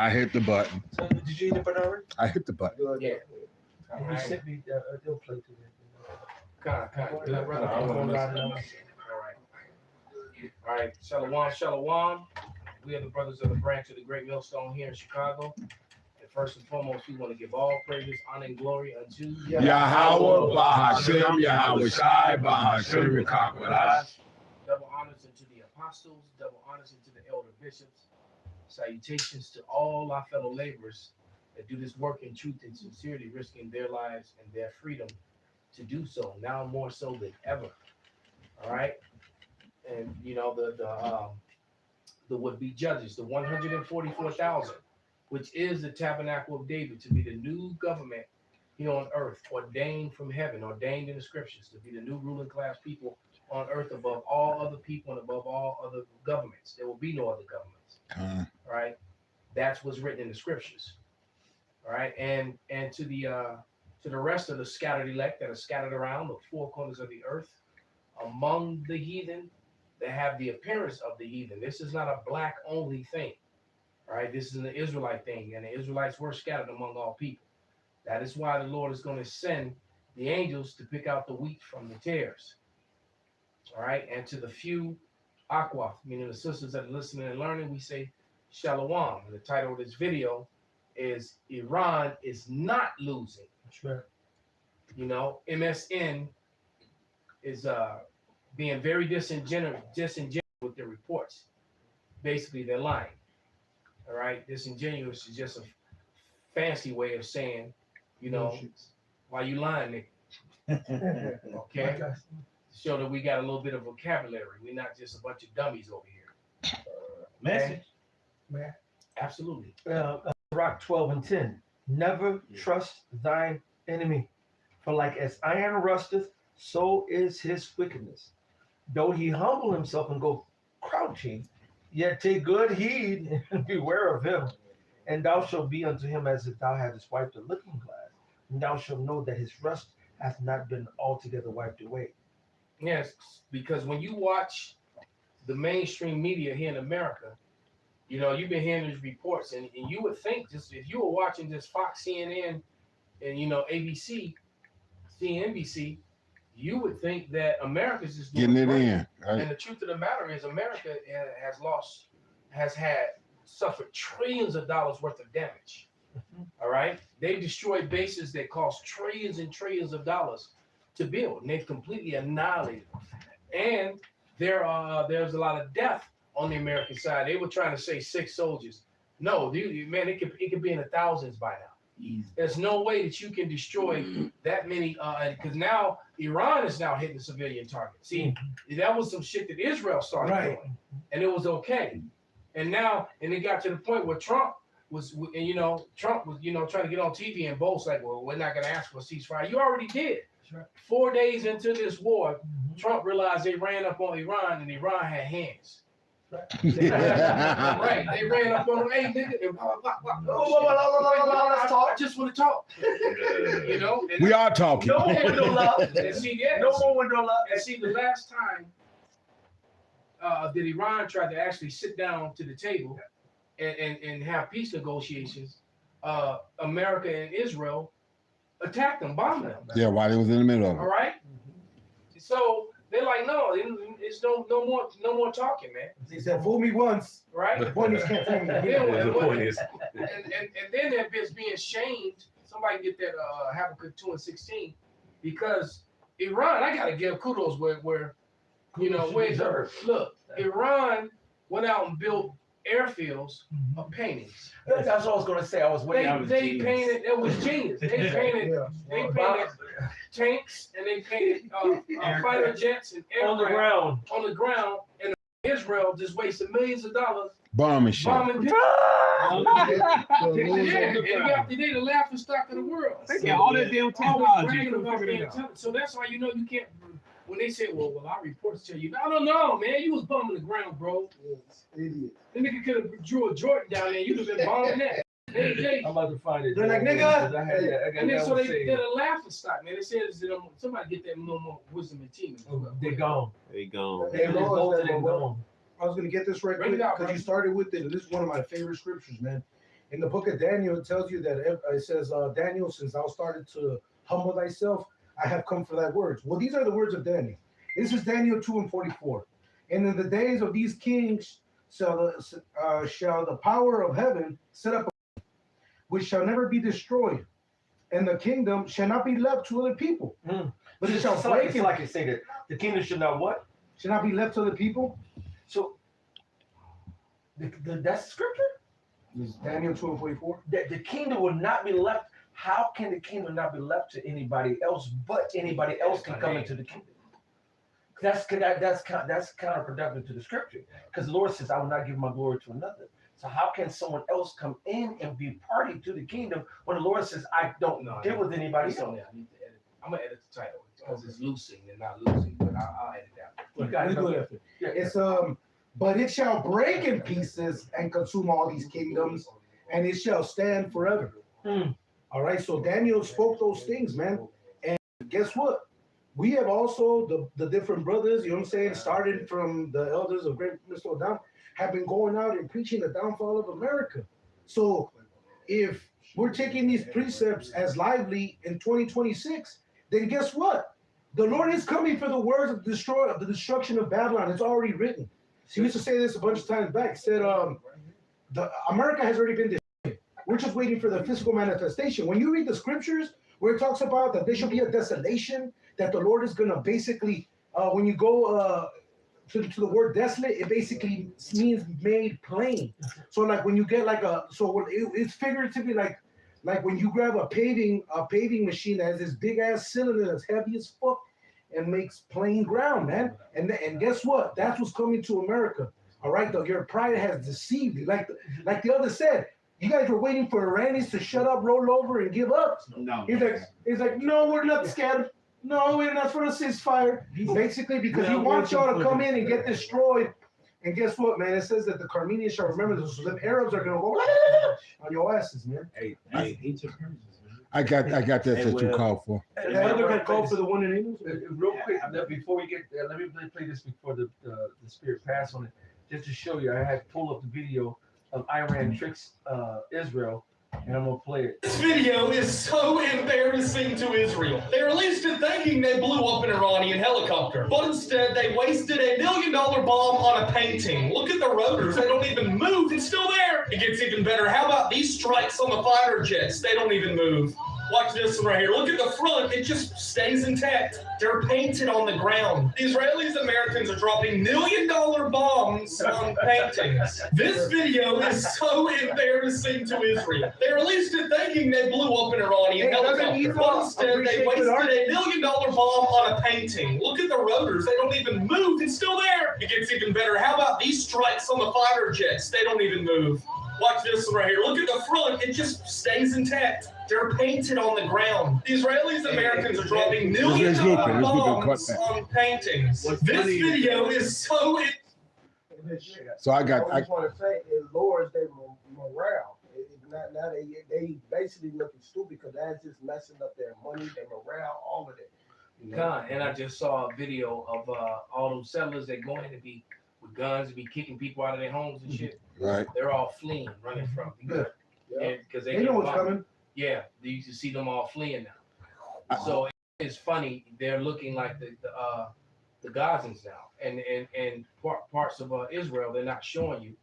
I hit the button. So, did you hit the button already? I hit the button. Yeah. And you sent me they'll play to Kind. Good brother. I wanna listen. All right. All right. Shalom. We are the brothers of the branch of the Great Millstone here in Chicago. And first and foremost, we want to give all praises, honor, and glory unto Yahweh, Bahashem, Yahweh Shai, Bahashem, Yakakwadash. Double honors unto the apostles, double honors unto the elder bishops. Salutations to all our fellow laborers that do this work in truth and sincerity, risking their lives and their freedom to do so, now more so than ever. All right. And you know, the would-be judges, the 144,000, which is the tabernacle of David, to be the new government here on earth, ordained from heaven, ordained in the scriptures, to be the new ruling class people on earth above all other people and above all other governments. There will be no other governments. All right. That's what's written in the scriptures. All right. And to the rest of the scattered elect that are scattered around the four corners of the earth, among the heathen that have the appearance of the heathen. This is not a black only thing. All right. This is an Israelite thing, and the Israelites were scattered among all people. That is why the Lord is going to send the angels to pick out the wheat from the tares. All right. And to the few aqua, meaning the sisters that are listening and learning, we say shalom. And the title of this video is Iran is not losing. That's right. You know, MSN is being very disingenuous with their reports. Basically, they're lying. All right, disingenuous is just a fancy way of saying, you know, why you lying, nigga? Okay, show that we got a little bit of vocabulary. We're not just a bunch of dummies over here. Message. Man. Absolutely. Rock 12:10. Never trust thine enemy, for like as iron rusteth, so is his wickedness. Though he humble himself and go crouching, yet take good heed and beware of him. And thou shalt be unto him as if thou hadst wiped a looking glass, and thou shalt know that his rust hath not been altogether wiped away. Yes, because when you watch the mainstream media here in America, you know, you've been hearing these reports, and you would think, just if you were watching just Fox, CNN, and you know ABC, CNBC, you would think that America's just doing Getting it great. in. Right? And the truth of the matter is, America has suffered trillions of dollars worth of damage. All right, they destroyed bases that cost trillions and trillions of dollars to build, and they've completely annihilated them. And there's a lot of death on the American side. They were trying to say 6 soldiers. No, dude, man, it could be in the thousands by now. Easy. There's no way that you can destroy that many, because now Iran is now hitting civilian targets. See, that was some shit that Israel started doing, and it was okay. And it got to the point where Trump was trying to get on TV and boast like, well, we're not going to ask for a ceasefire. You already did. Right. 4 days into this war, Trump realized they ran up on Iran, and Iran had hands. Right. They ran up on him. Hey, nigga. Let's talk. I just want to talk. You know? We are talking. No more window love. And see, no more window love. And see, the last time that Iran tried to actually sit down to the table and have peace negotiations, America and Israel attacked them, bombed them. Yeah, while he was in the middle of it. All right. So they're like, no, it's no more talking, man. He said, "Fool me once, right? The point is can't fool me again." And then that bitch being shamed. Somebody get that Habakkuk 2:16, because Iran, I gotta give kudos where you know, look, Iran went out and built airfields of paintings. That's what I was gonna say. I was waiting. They painted. It was genius. They painted. They painted tanks, and they painted fighter jets and aircraft on the ground. And Israel just wasted millions of dollars bombing shit. Bombing people. They the laughing stock of the world. Yeah, all that damn technology. So that's why you know you can't. When they say, well, our reports tell you, I don't know, man. You was bombing the ground, bro. Idiot. The nigga could have drew a Jordan down there. You'd have been bombing that. I'm about to find it. They're like, nigga. And then so they're a laughing stock, man. They said somebody get that little more wisdom and team. They're gone. They gone. They're gone. I was gonna get this right quick because you started with it. This is one of my favorite scriptures, man. In the book of Daniel, it tells you that it says, Daniel, since thou started to humble thyself, I have come for thy words. Well, these are the words of Daniel. This is Daniel 2:44. And in the days of these kings shall the power of heaven set up, which shall never be destroyed, and the kingdom shall not be left to other people. But it shall break. It's like it say that the kingdom should not what? Should not be left to other people. So that's scripture. It's Daniel 2:44. That the kingdom will not be left. How can the kingdom not be left to anybody else? But anybody else can come into the kingdom. That's counterproductive to the scripture, because the Lord says, "I will not give my glory to another." So how can someone else come in and be party to the kingdom when the Lord says, "I don't deal with anybody It's else"? on there. I need to edit. I'm gonna edit the title because it's loosing and not losing, but I'll edit that. You guys We do know- it after. Yeah, It's but it shall break in pieces and consume all these kingdoms, and it shall stand forever. All right, so Daniel spoke those things, man. And guess what? We have also the different brothers, you know what I'm saying, started from the elders of Great Mr. Down, have been going out and preaching the downfall of America. So if we're taking these precepts as lively in 2026, then guess what? The Lord is coming for the words of the destruction of Babylon. It's already written. He used to say this a bunch of times back. He said, America has already been destroyed. We're just waiting for the physical manifestation. When you read the scriptures where it talks about that there shall be a desolation, that the Lord is going to basically, when you go to the word desolate, it basically means made plain. So like when you get like it's figuratively like when you grab a paving machine that has this big ass cylinder that's heavy as fuck and makes plain ground, man. And guess what? That's what's coming to America. All right, your pride has deceived you. Like the other said, you guys were waiting for Iranians to shut up, roll over, and give up. No. He's like, no, we're not scared. No, we're not for a ceasefire. Basically, because he wants y'all to come in and get destroyed. And guess what, man? It says that the Carmenians shall remember this. So the Arabs are gonna go on your asses, man. Hey, each of them. I got that you called for. And The other real guy called for the one in English. quick, before we get there, let me play this before the spirit pass on it, just to show you. I had pulled up the video of Iran tricks Israel, and I'm gonna play it. This video is so embarrassing to Israel. They released it thinking they blew up an Iranian helicopter, but instead they wasted $1 million bomb on a painting. Look at the rotors, they don't even move, it's still there. It gets even better. How about these strikes on the fighter jets? They don't even move. Watch this one right here. Look at the front. It just stays intact. They're painted on the ground. The Israelis and Americans are dropping $1 million bombs on paintings. This video is so embarrassing to Israel. They released it thinking they blew up an Iranian helicopter, but instead they wasted $1 million bomb on a painting. Look at the rotors. They don't even move. It's still there. It gets even better. How about these strikes on the fighter jets? They don't even move. Watch this one right here. Look at the front. It just stays intact. They're painted on the ground. The Israelis and Americans are dropping $1 million bombs on paintings. This video is so... So I just want to say it lowers their morale. Now they basically looking stupid because that's just messing up their money, their morale, all of it. You know? God, and I just saw a video of all those settlers that go in to be with guns and be kicking people out of their homes and shit. Right. They're all fleeing, running from Yeah. because They know what's coming. Yeah, you can see them all fleeing now. So it's funny. They're looking like the Gazans now, and parts of Israel they're not showing you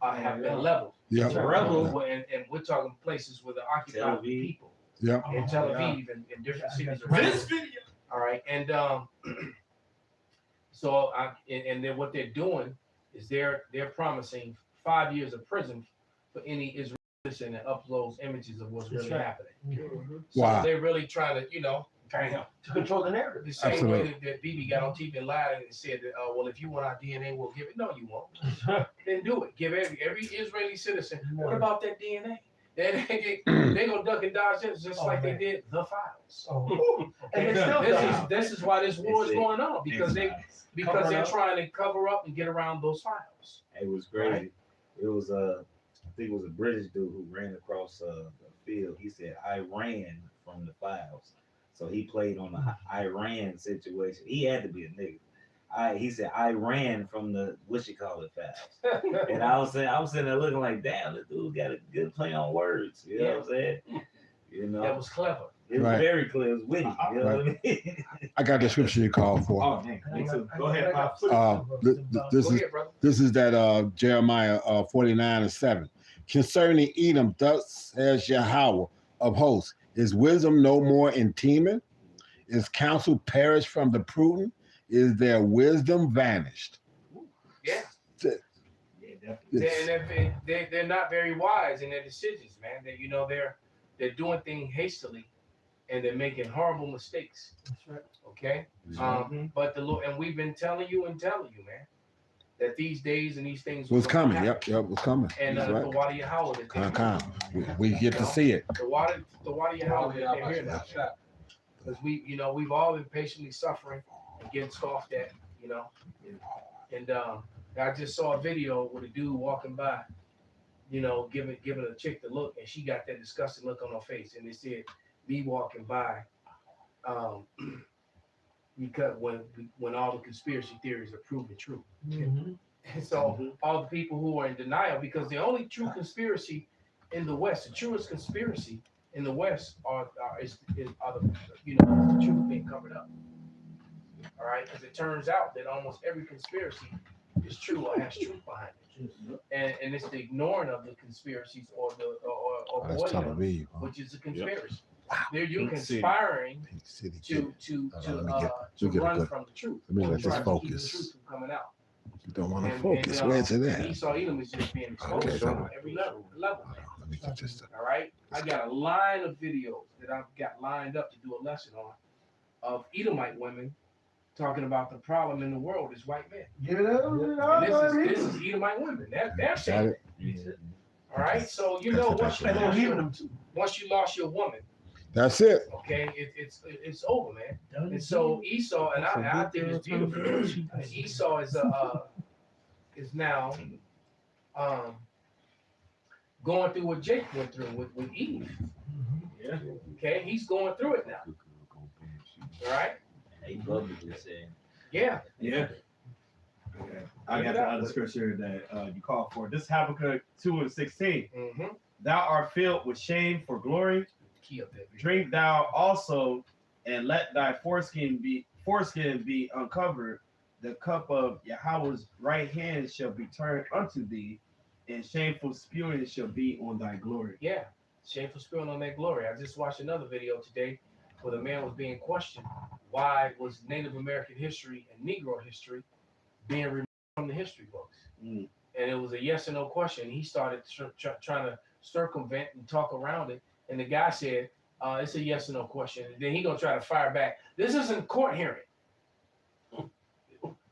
have been leveled. Yeah. And we're talking places where the occupied people. Yeah. In Tel Aviv and in different cities around. This video. All right, and and then what they're doing is they're promising 5 years of prison for any Israeli citizen that uploads images of what's really happening. So Wow. they're really trying to, To control the narrative. the same Absolutely. way that Bibi got on TV and lied and said that, well, if you want our DNA, we'll give it. No, you won't. Then do it. Give every Israeli citizen. What about that DNA? They gonna duck and dodge it just like they did the files. And it's still This is why this war is going on because they're trying to cover up and get around those files. It was crazy. Right? It was I think it was a British dude who ran across the field. He said, I ran from the files. So he played on the Iran situation. He had to be a nigga. he said I ran from the what you call it fast. And I was sitting there looking like, damn, this dude got a good play on words. You know what I'm saying? You know, That was clever. it was Right. very clear. It was witty. You know what I mean? I got the scripture you called for. Oh, dang. Me too. Go ahead, Pops. This Go is ahead, brother. this is that Jeremiah 49:7. Concerning Edom, thus says Yahweh of hosts, is wisdom no more in Teman? Is counsel perished from the prudent? Is their wisdom vanished? Yeah. Yeah, definitely. They're not very wise in their decisions, man. They, you know, they're doing things hastily, and they're making horrible mistakes. That's right. Okay. But the Lord, and we've been telling you, man, that these days and these things Was gonna coming. happen. Yep, was coming. And That's the right. water Yahweh that they're Come. We get to see it. the water Yahweh that they're here now. Because we've all been patiently suffering and getting scoffed at, you know. And I just saw a video with a dude walking by, you know, giving a chick the look, and she got that disgusting look on her face, and it said, "Me walking by," because when all the conspiracy theories are proven true. Mm-hmm. And so all the people who are in denial, because the only true conspiracy in the West, the truest conspiracy in the West are the the truth being covered up. All right, because it turns out that almost every conspiracy is true or has truth behind it, and it's the ignoring of the conspiracies or That's avoiding Tel them, Aviv. Huh? which is a conspiracy. Wow. They're you Pink City. conspiring Pink City. to Let me get a run good- from the truth. let me or let this try to keep the focus. truth from coming out. You don't want to And- focus. and, Where's it and at? Esau Edom is just being exposed Okay, on come on. every level, man. Let me get this. All right, I got a line of videos that I've got lined up to do a lesson on of Edomite women talking about the problem in the world is white men. And this is Edomite women. They're Got saying it. it. All right, so you That's know what once you that's lost leaving your, them too. once you lost your woman, That's it. okay, it's over, man. And so Esau, and I think it's beautiful. And Esau is now going through what Jake went through with Eve. Yeah. Okay, he's going through it now. All right. He publicly said, Yeah. Yeah. Okay. I got the other scripture that you called for. This is Habakkuk 2:16. Mm-hmm. Thou art filled with shame for glory. Key up there. Drink thou also, and let thy foreskin be uncovered. The cup of Yahweh's right hand shall be turned unto thee, and shameful spewing shall be on thy glory. Yeah. Shameful spilling on that glory. I just watched another video today where the man was being questioned. Why was Native American history and Negro history being removed from the history books? Mm. And it was a yes or no question. He started trying to circumvent and talk around it. And the guy said, it's a yes or no question. And then he gonna try to fire back. This isn't a court hearing.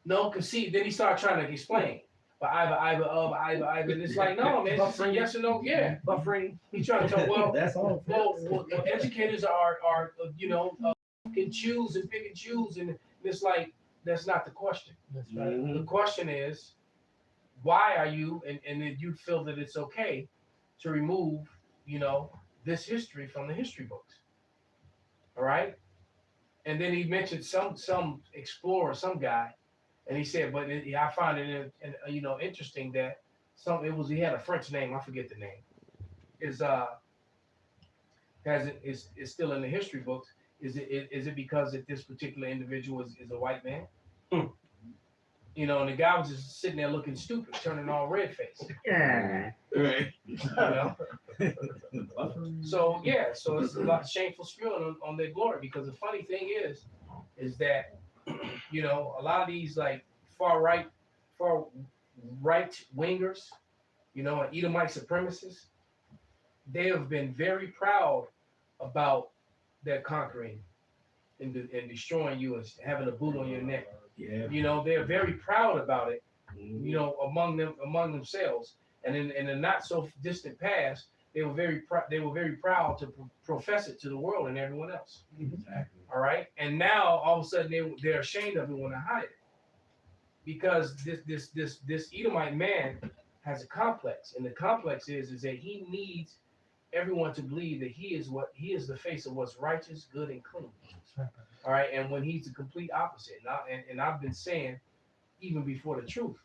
No, because see, then he started trying to explain. But Iva. And it's like, no, man, it's a yes or no. Yeah, buffering. He's trying to talk, well, That's all. well, educators are can choose and pick and choose. And it's like, that's not the question. That's right. Mhm. The question is, why are you, and then you feel that it's okay to remove, this history from the history books. All right. And then he mentioned some explorer, some guy, and he said, but I find it, interesting that he had a French name, I forget the name, is still in the history books. Is it because that this particular individual is a white man? And the guy was just sitting there looking stupid, turning all red face. Right. So it's a lot of shameful spewing on their glory, because the funny thing is that a lot of these like far right wingers, and Edomite supremacists, they have been very proud about their conquering and destroying you and having a boot on your neck. Yeah. They're very proud about it, among themselves. And in the not so distant past, they were very proud to profess it to the world and everyone else. Exactly. All right. And now all of a sudden they're ashamed of it and want to hide it, because this Edomite man has a complex, and the complex is that he needs everyone to believe that he is the face of what's righteous, good, and clean. All right. And when he's the complete opposite. And I've been saying even before the truth.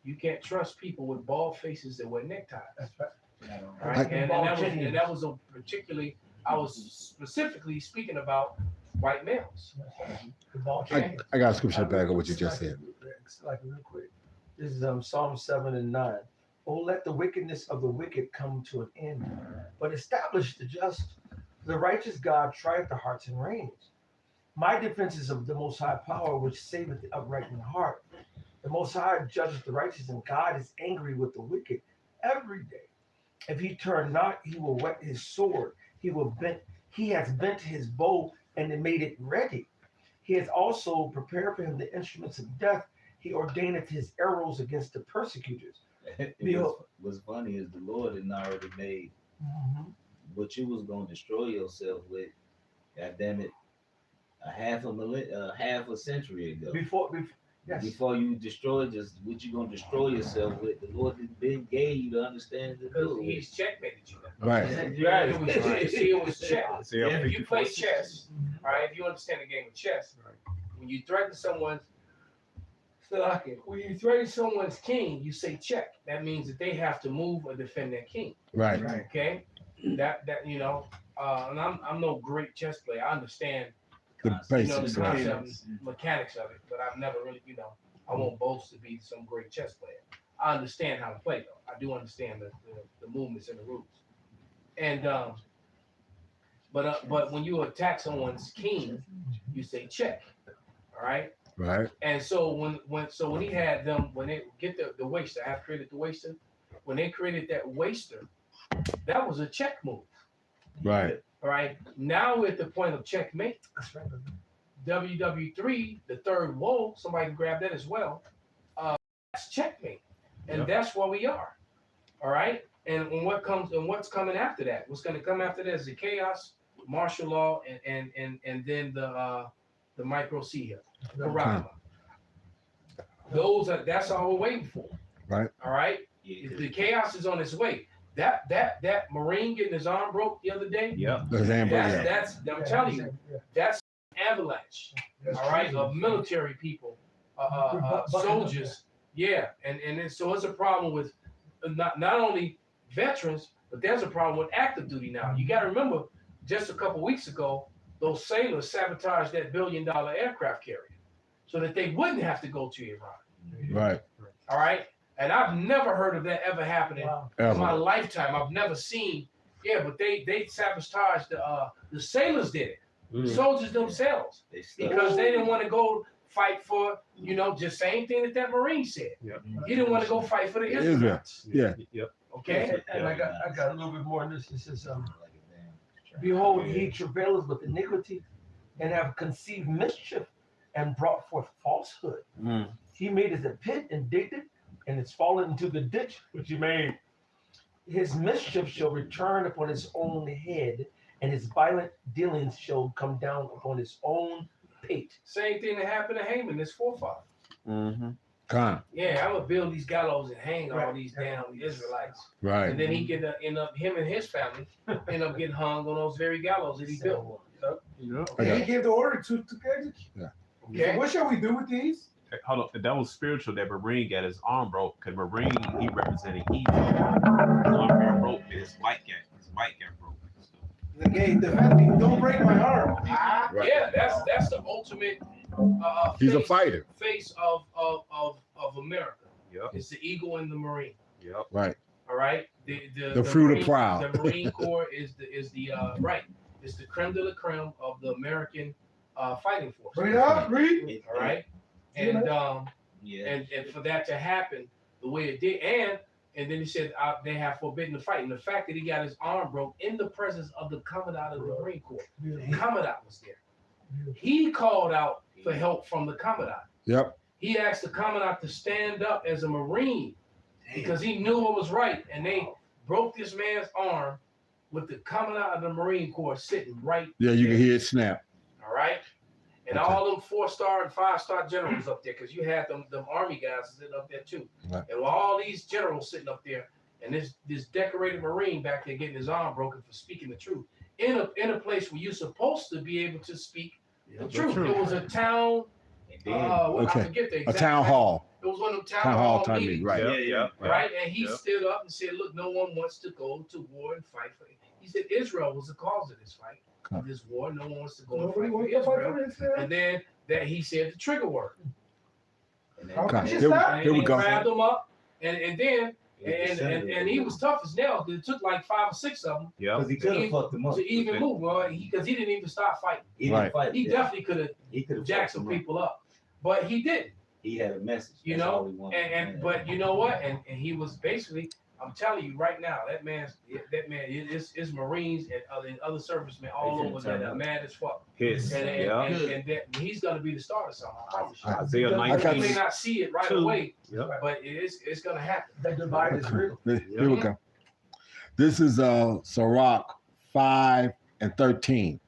You can't trust people with bald faces that wear neckties. That's right. Right? And that was a particularly, I was specifically speaking about white males. Okay. I got to scripture back on what you just said. Like real quick. This is Psalm 7 and 9. Oh, let the wickedness of the wicked come to an end, but establish the just. The righteous God trieth the hearts and reins. My defense is of the Most High power, which saveth the upright in heart. The Most High judges the righteous, and God is angry with the wicked every day. If he turn not, he will whet his sword. He has bent his bow and made it ready. He has also prepared for him the instruments of death. He ordaineth his arrows against the persecutors. What's funny is the Lord had already made what you was gonna destroy yourself with. God damn it, half a century ago. Before you destroy just what you gonna destroy yourself with, the Lord then gave you the understanding to Because do it. he's checkmated you. Right. It was chess. If you play chess, right? If you understand the game of chess, when you threaten someone's king, you say check. That means that they have to move or defend their king. Right. Okay. That you know, and I'm no great chess player. I understand The the basics. Right. concept, mechanics of it, but I've never really, I won't boast to be some great chess player. I understand how to play though. I do understand the movements and the rules. And but when you attack someone's king, you say check. All right. Right. And so when he had them, when they get the waster, I have created the waster. When they created that waster, that was a check move. Right. All right. Now we're at the point of checkmate. That's right. WW3, the third woe, somebody can grab that as well. That's checkmate. And that's where we are. All right. And what's coming after that? What's going to come after that is the chaos, martial law, and then the micro C here. That's all we're waiting for. Right. All right. Yeah, The chaos is on its way. That Marine getting his arm broke the other day. That's I'm telling you, that's avalanche. All right, of military people, soldiers. Yeah, and so it's a problem with not only veterans, but there's a problem with active duty now. You got to remember, just a couple weeks ago, those sailors sabotaged that $1 billion aircraft carrier so that they wouldn't have to go to Iran. Right. All right. And I've never heard of that ever happening in my lifetime. I've never seen. Yeah, but they sabotaged the sailors did it. The soldiers themselves, because they didn't want to go fight for, just same thing that Marine said. He didn't want to go fight for the Israelites. Yeah. Okay. And I got a little bit more in this. It says, behold, he travaileth with iniquity and have conceived mischief and brought forth falsehood. He made us a pit and digged it, and it's fallen into the ditch which he made. His mischief shall return upon his own head, and his violent dealings shall come down upon his own pate. Same thing that happened to Haman, his forefather. Yeah, I'm gonna build these gallows and hang all these damn Israelites. Right. And then he can end up, him and his family end up getting hung on those very gallows that he built. And he gave the order to execute. Yeah. Okay. So what shall we do with these? Hold on, that was spiritual. That Marine got his arm broke because Marine he represented evil. His arm got broke, and his white got broke. The gate, defend me. Don't break my arm. Right. Yeah, that's the ultimate. He's a fighter. Face of America. Yep. It's the eagle and the Marine. Yep. Right. All right. The fruit Marine, of proud. The Marine Corps is the right. It's the creme de la creme of the American fighting force. Bring it up, read. All right. And and for that to happen the way it did, and then he said they have forbidden the fight. And the fact that he got his arm broke in the presence of the Commandant of the Marine Corps. The Commandant was there. He called out for help from the Commandant. Yep. He asked the Commandant to stand up as a Marine because he knew what was right. And they broke this man's arm with the Commandant of the Marine Corps sitting right Yeah, you can hear it snap. All right. And all them 4-star and 5-star generals up there, because you had them Army guys sitting up there too. Right. And all these generals sitting up there, and this decorated Marine back there getting his arm broken for speaking the truth in a place where you're supposed to be able to speak the truth. It was a town I Okay. forget the A exact town name. hall. It was one of them Town hall time meetings. meeting, right. Yeah. Right? And he Yep. stood up and said, look, no one wants to go to war and fight for it. He said Israel was the cause of this fight, of this war. No one wants to go and Nobody fight wants for to fight Israel. for Israel. And then that he said the trigger word. And Okay. then- Here Here we And go. grabbed him up. And then It was the and he was tough as nails. It took like 5 or 6 of them Yeah. Because he could have fucked him up. to even move. Well, because he didn't even start fighting. He Right. didn't fight. He definitely could have He could have jacked some people up, but he didn't. He had a message. You That's know, all he wanted. and but you know what? And he was basically, I'm telling you right now, that man is Marines and other servicemen all They over finna that turn are up. mad as fuck. His. And Yeah. that he's gonna be the star of something. I promise you. Isaiah You 19. may not see it right Two. away, Yep. but it's gonna happen. That divide is real. Here we go. This is Sirach 5 and 13.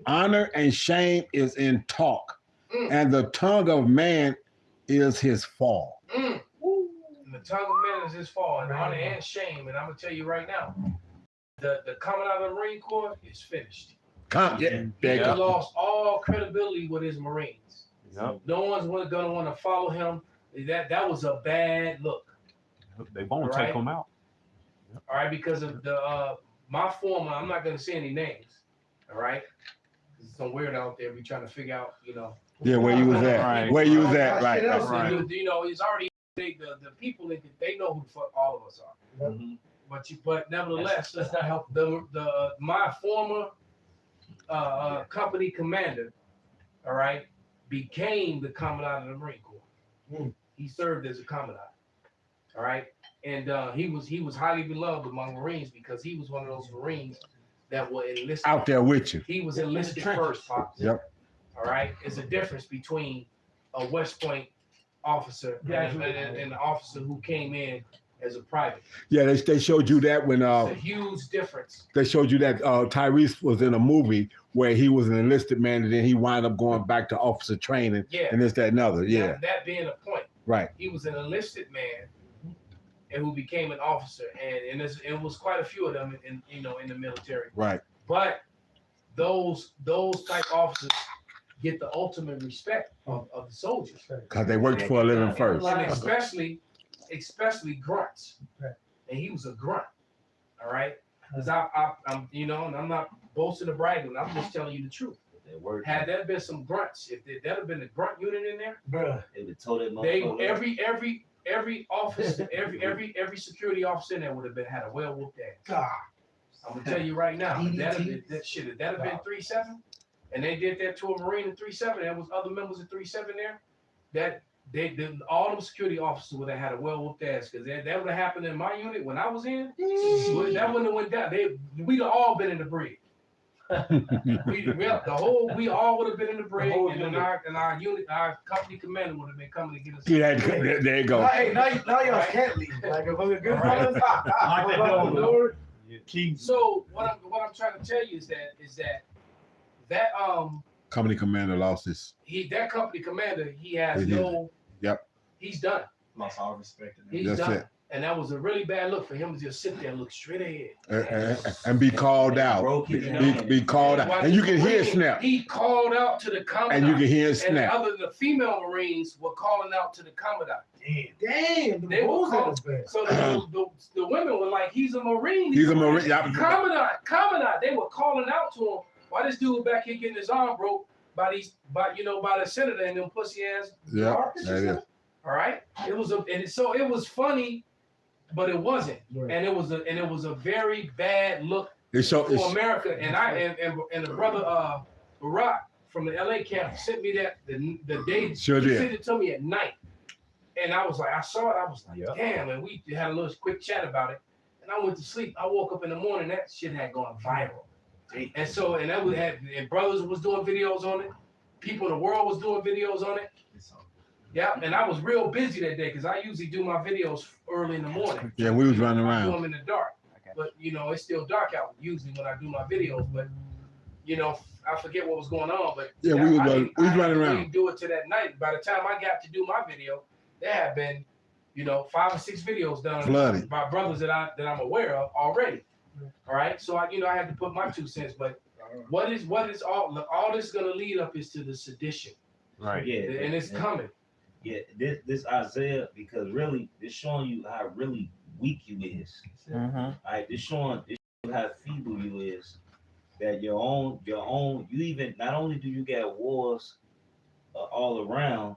Honor and shame is in talk, and the tongue of man is his fall. And the tongue of man is his fall, and honor and shame. And I'm gonna tell you right now, the coming out of the Marine Corps is finished. Yeah, He Yeah. lost all credibility with his Marines. Yep. No one's gonna want to follow him. That was a bad look. They won't Right. take him out. All right, because of the my former. I'm not gonna say any names. All right, there's some weird out there. We trying to figure out, Yeah, where you was at. Right. Where you was at, right. Shit Right. else. Right. It's already the people that they know who the fuck all of us are. Mhm. But nevertheless, That's not helpful. the my former company commander, all right, became the commandant of the Marine Corps. He served as a commandant, all right, and he was highly beloved among Marines because he was one of those Marines that were enlisted. Out there with you. He was enlisted first, Pops. Yep. All right, there's a difference between a West Point officer and an officer who came in as a private. Yeah, they showed you that when It's a huge difference. they showed you that Tyrese was in a movie where he was an enlisted man and then he wound up going back to officer training Yeah. and this, that, and other. Yeah, That being a point. right. He was an enlisted man and who became an officer, and it was quite a few of them in the military. Right. But those type officers get the ultimate respect of the soldiers, Because they worked for a living first. and especially grunts. And he was a grunt. All right, because I'm and I'm not boasting or bragging. I'm just telling you the truth. That word. Had there been some grunts, if that had been a grunt unit in there, Bruh. They would told that they motherfucker. every office, every security officer in there would have had a well whooped ass. God. I'm gonna tell you right now, if that DDT. have been 3-7, and they did that to a Marine in 3-7, there was other members of 3-7 there, that all the security officers would have had a well whooped ass, because that would have happened in my unit when I was in. That wouldn't have went down. We'd have all been in the brig. We all would have been in the brig, and then our unit, our company commander would have been coming to get us. Yeah, there you go. Hey, now y'all can't leave. Like if I'm a good Right. brother. So what I'm trying to tell you is that Company commander lost his. that company commander, he has Mhm. no. Yep. He's done. Lost all respect. He's That's done. it. And that was a really bad look for him to just sit there and look straight ahead. And be called out. Broke his You hand. Be called out. And you can hear it snap. He called out to the commandant. And you can hear it And snap. the female Marines were calling out to the commandant. Damn, They the were bulls called. is bad. So the women were like, "He's a Marine. He's a Marine. Yeah. Commandant." They were calling out to him. Why this dude back here getting his arm broke by the senator and them pussy ass. Yeah, carpets and that is. stuff? All right. It was funny, but it wasn't. And it was a very bad look It show, for America. And the brother Barack from the LA camp sent me that the day. Sure he did. sent it to me at night. And I was like, I saw it. I was like, Yeah. damn. And we had a little quick chat about it. And I went to sleep. I woke up in the morning. That shit had gone viral. And so, and brothers was doing videos on it. People in the world was doing videos on it. Yeah. And I was real busy that day because I usually do my videos early in the morning. Yeah, we was running I do around. them in the dark. But, it's still dark out usually when I do my videos. But, I forget what was going on. But Yeah, we was running I around. didn't do it to that night. By the time I got to do my video, there had been, 5 or 6 videos done Flooded. by brothers that I'm aware of already. All right. So I had to put my 2 cents. But what is all this gonna lead up is to the sedition. Right. Yeah, and it's coming. Yeah, this Isaiah, because really, it's showing you how really weak you is. Mm-hmm. All right, this showing you how feeble you is. That your own, you even not only do you get wars all around,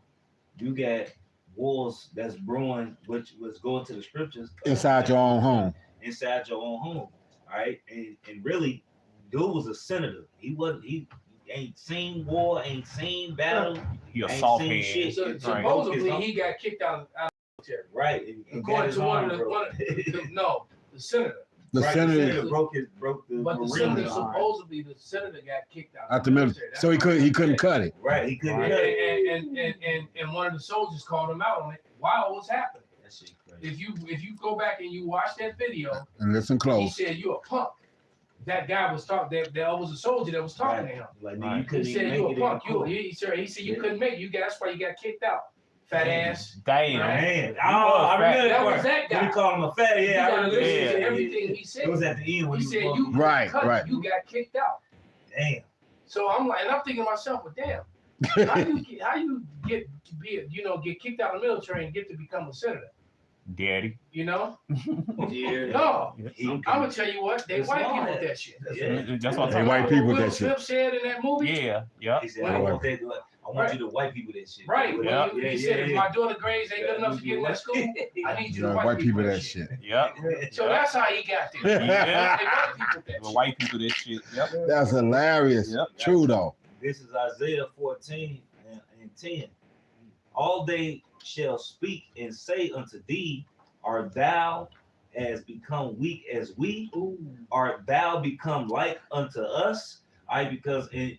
you got wars that's brewing, which was going to the scriptures Inside your own home. Inside your own home. All right, and really, dude was a senator. He wasn't. He ain't seen war, ain't seen battle. He a ain't soft seen hand. shit. So, Right. supposedly he got kicked out of the military. Right, and According his to one arm of the broke. the senator. The Right, senator broke the But the Marine senator arm. supposedly the senator got kicked out out the military, so he couldn't cut it. Right, he couldn't And, cut it. and one of the soldiers called him out on it while it was happening. That shit crazy. If you go back and you watch that video, And listen he close. said you a punk. That guy was talking. There was a soldier that was talking to him. Like, Right. you couldn't He even said you make a it in punk. court. He said you couldn't make it. That's why you got kicked out. Fat ass. Damn. Man, He oh, was I remember fat. That was part. that When guy. he called him a fatty, You yeah, I gotta remember listen Yeah. to that. everything he said. It was at the end when He he said was you walking. Right, cut, right. you got kicked out. Damn. So I'm like, and I'm thinking to myself, well, damn, how you get kicked out of the military and get to become a senator? Daddy. You know? Yeah. No. He- I'm gonna tell you what, they It's white smart. people with that shit. Yeah. That's what I'm They talking white about. people Will that shit. Smith said in that movie. Yeah. Yep. He said, Right. I want that. I want Right. you to white people that shit. Right. When Yeah. he said, if my daughter grades ain't good enough to get in that school, I need you to White people that shit. Yep. So that's how he got there. Yeah. They white people with that The shit. white people that shit. Yep. That's hilarious. Yep. True though. This is Isaiah 14 and 10. All they shall speak and say unto thee, art thou as become weak as we? Art thou become like unto us? Because in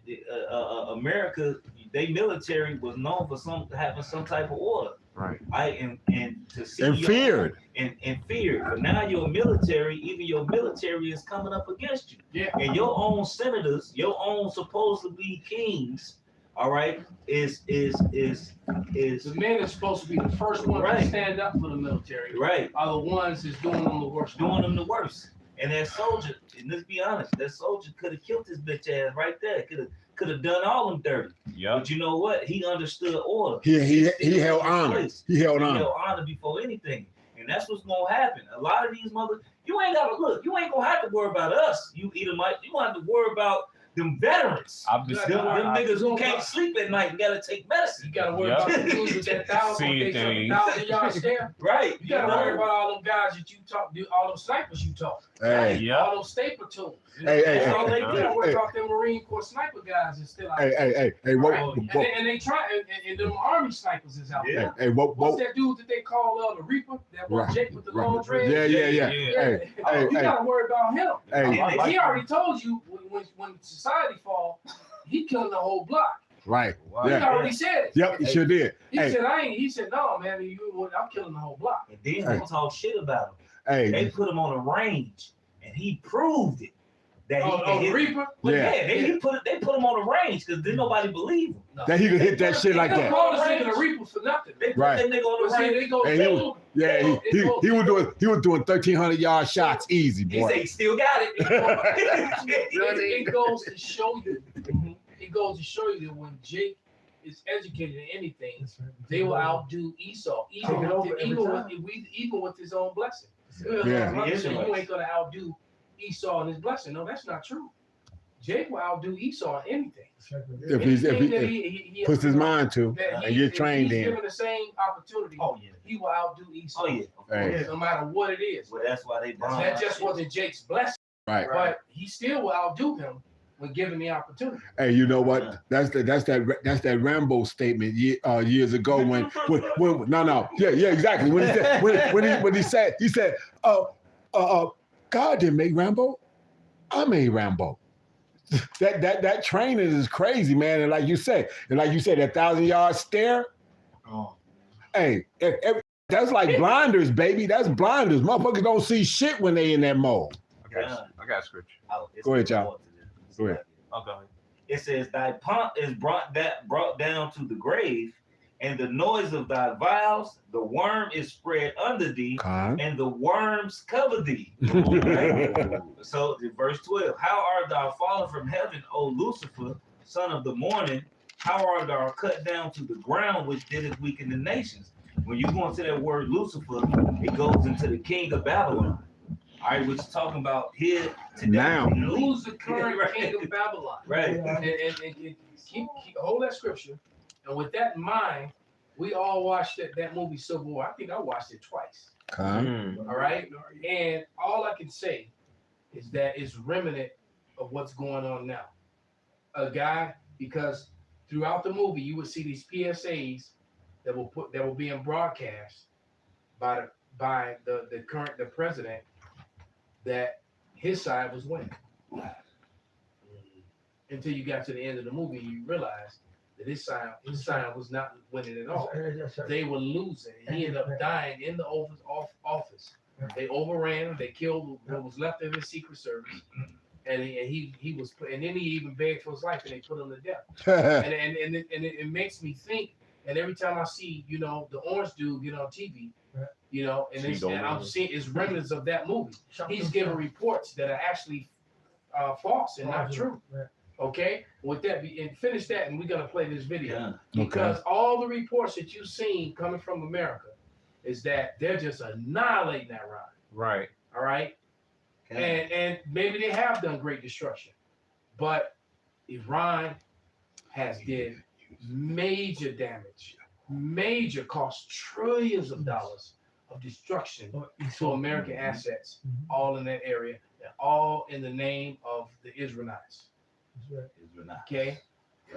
America, they military was known for having some type of order. Right. And to see And feared. and feared. But now your military, even your military is coming up against you. Yeah. And your own senators, your own supposed to be kings, all right, is The men that's supposed to be the first one to Right. stand up for the military right are the ones that's doing them the worst. doing them the worst. And that soldier, and let's be honest, that soldier could have killed his bitch ass right there. Could have done all them dirty. Yep. But you know what? He understood order. He Still held in his honor. place. He held He honor. held honor before anything. And that's what's gonna happen. A lot of these you ain't gotta look, you ain't gonna have to worry about us. You Edomite, you gonna have to worry about them veterans. I've been Them niggas who can't sleep at night and gotta take medicine. You gotta worry Yep. about the dudes with that 1,000 stare. Right. You gotta worry about all them guys that you talk, all them snipers you talk, Hey, Yep. all those state platoons. Hey, hey, That's all hey, they hey, do. You gotta worry hey. about them Marine Corps sniper guys that's still out there. hey, Right. what, And they try, and them Army snipers is out there. hey, what, What's that dude that they call the Reaper? That one Right, Jake with the right. long dread? Yeah. Hey, Hey, hey, you gotta worry about him. hey, And he already told you when society fall, he killing the whole block. right. He Yeah. already said it. Yep, he sure did. He Hey, said I ain't. He said no, man. I'm killing the whole block. And then they talk shit about him. hey, They put him on a range and he proved it. That he Oh, can the hit. Reaper. Yeah. They put him on a range because then nobody believed him. No. that he could hit that shit like They that. call the shit the Reaper for nothing. They put Right. that nigga on But the see, range. they go. Hey, they go- Yeah, he was doing 1,300-yard shots easy, He boy. said he still got it. It goes to show you. It goes to show you that when Jake is educated in anything, they will outdo Esau, even Take it over with, every even time. with even with his own blessing. Yeah. Like, so you ain't gonna outdo Esau and his blessing. No, that's not true. Jake will outdo Esau in anything. If he Anything that he puts his mind to that and get if trained he's in. given the same opportunity, Oh yeah. he will outdo Esau. Oh yeah. Hey. No matter what it is. Well, that's why they bond. That just wasn't Jake's blessing, Right. but he still will outdo him when given the opportunity. Hey, you know what? That's that Rambo statement years ago when yeah, exactly. When he said God didn't make Rambo, I made Rambo. That training is crazy, man. And like you said, that 1,000-yard stare. Oh. Hey, that's like blinders, baby. That's blinders. Motherfuckers don't see shit when they in that mode. I got scripture. Oh, it's Go ahead, more y'all. to this. Go ahead. Okay. It says, "Thy pomp is brought down to the grave, and the noise of thy vials, the worm is spread under thee, Con. and the worms cover thee." Right? So, in verse 12, "How art thou fallen from heaven, O Lucifer, son of the morning? power are cut down to the ground, which did it weaken the nations. When you go into that word Lucifer, it goes into the king of Babylon. All right, which is talking about here today. Now. Who's the current Right. king of Babylon? Right. And keep hold that scripture. And with that in mind, we all watched that movie Civil War. I think I watched it twice. All right. And all I can say is that it's remnant of what's going on now. A guy, because throughout the movie you would see these PSAs that were being broadcast by the president that his side was winning. Until you got to the end of the movie, you realize that his side was not winning at all. They were losing. And he ended up dying in the office. They overran him. They killed what was left of his Secret Service. And he was, and then he even begged for his life, and they put him to death. and it makes me think. And every time I see, the orange dude get on TV, and I'm seeing it's remnants of that movie. He's giving reports that are actually false and not true. Okay, with that, and finish that, and we're gonna play this video because all the reports that you've seen coming from America is that they're just annihilating that Iran. Right. All right. And maybe they have done great destruction, but Iran has did major damage, major cost trillions of dollars of destruction to American assets, all in that area, and all in the name of the Israelites. Okay,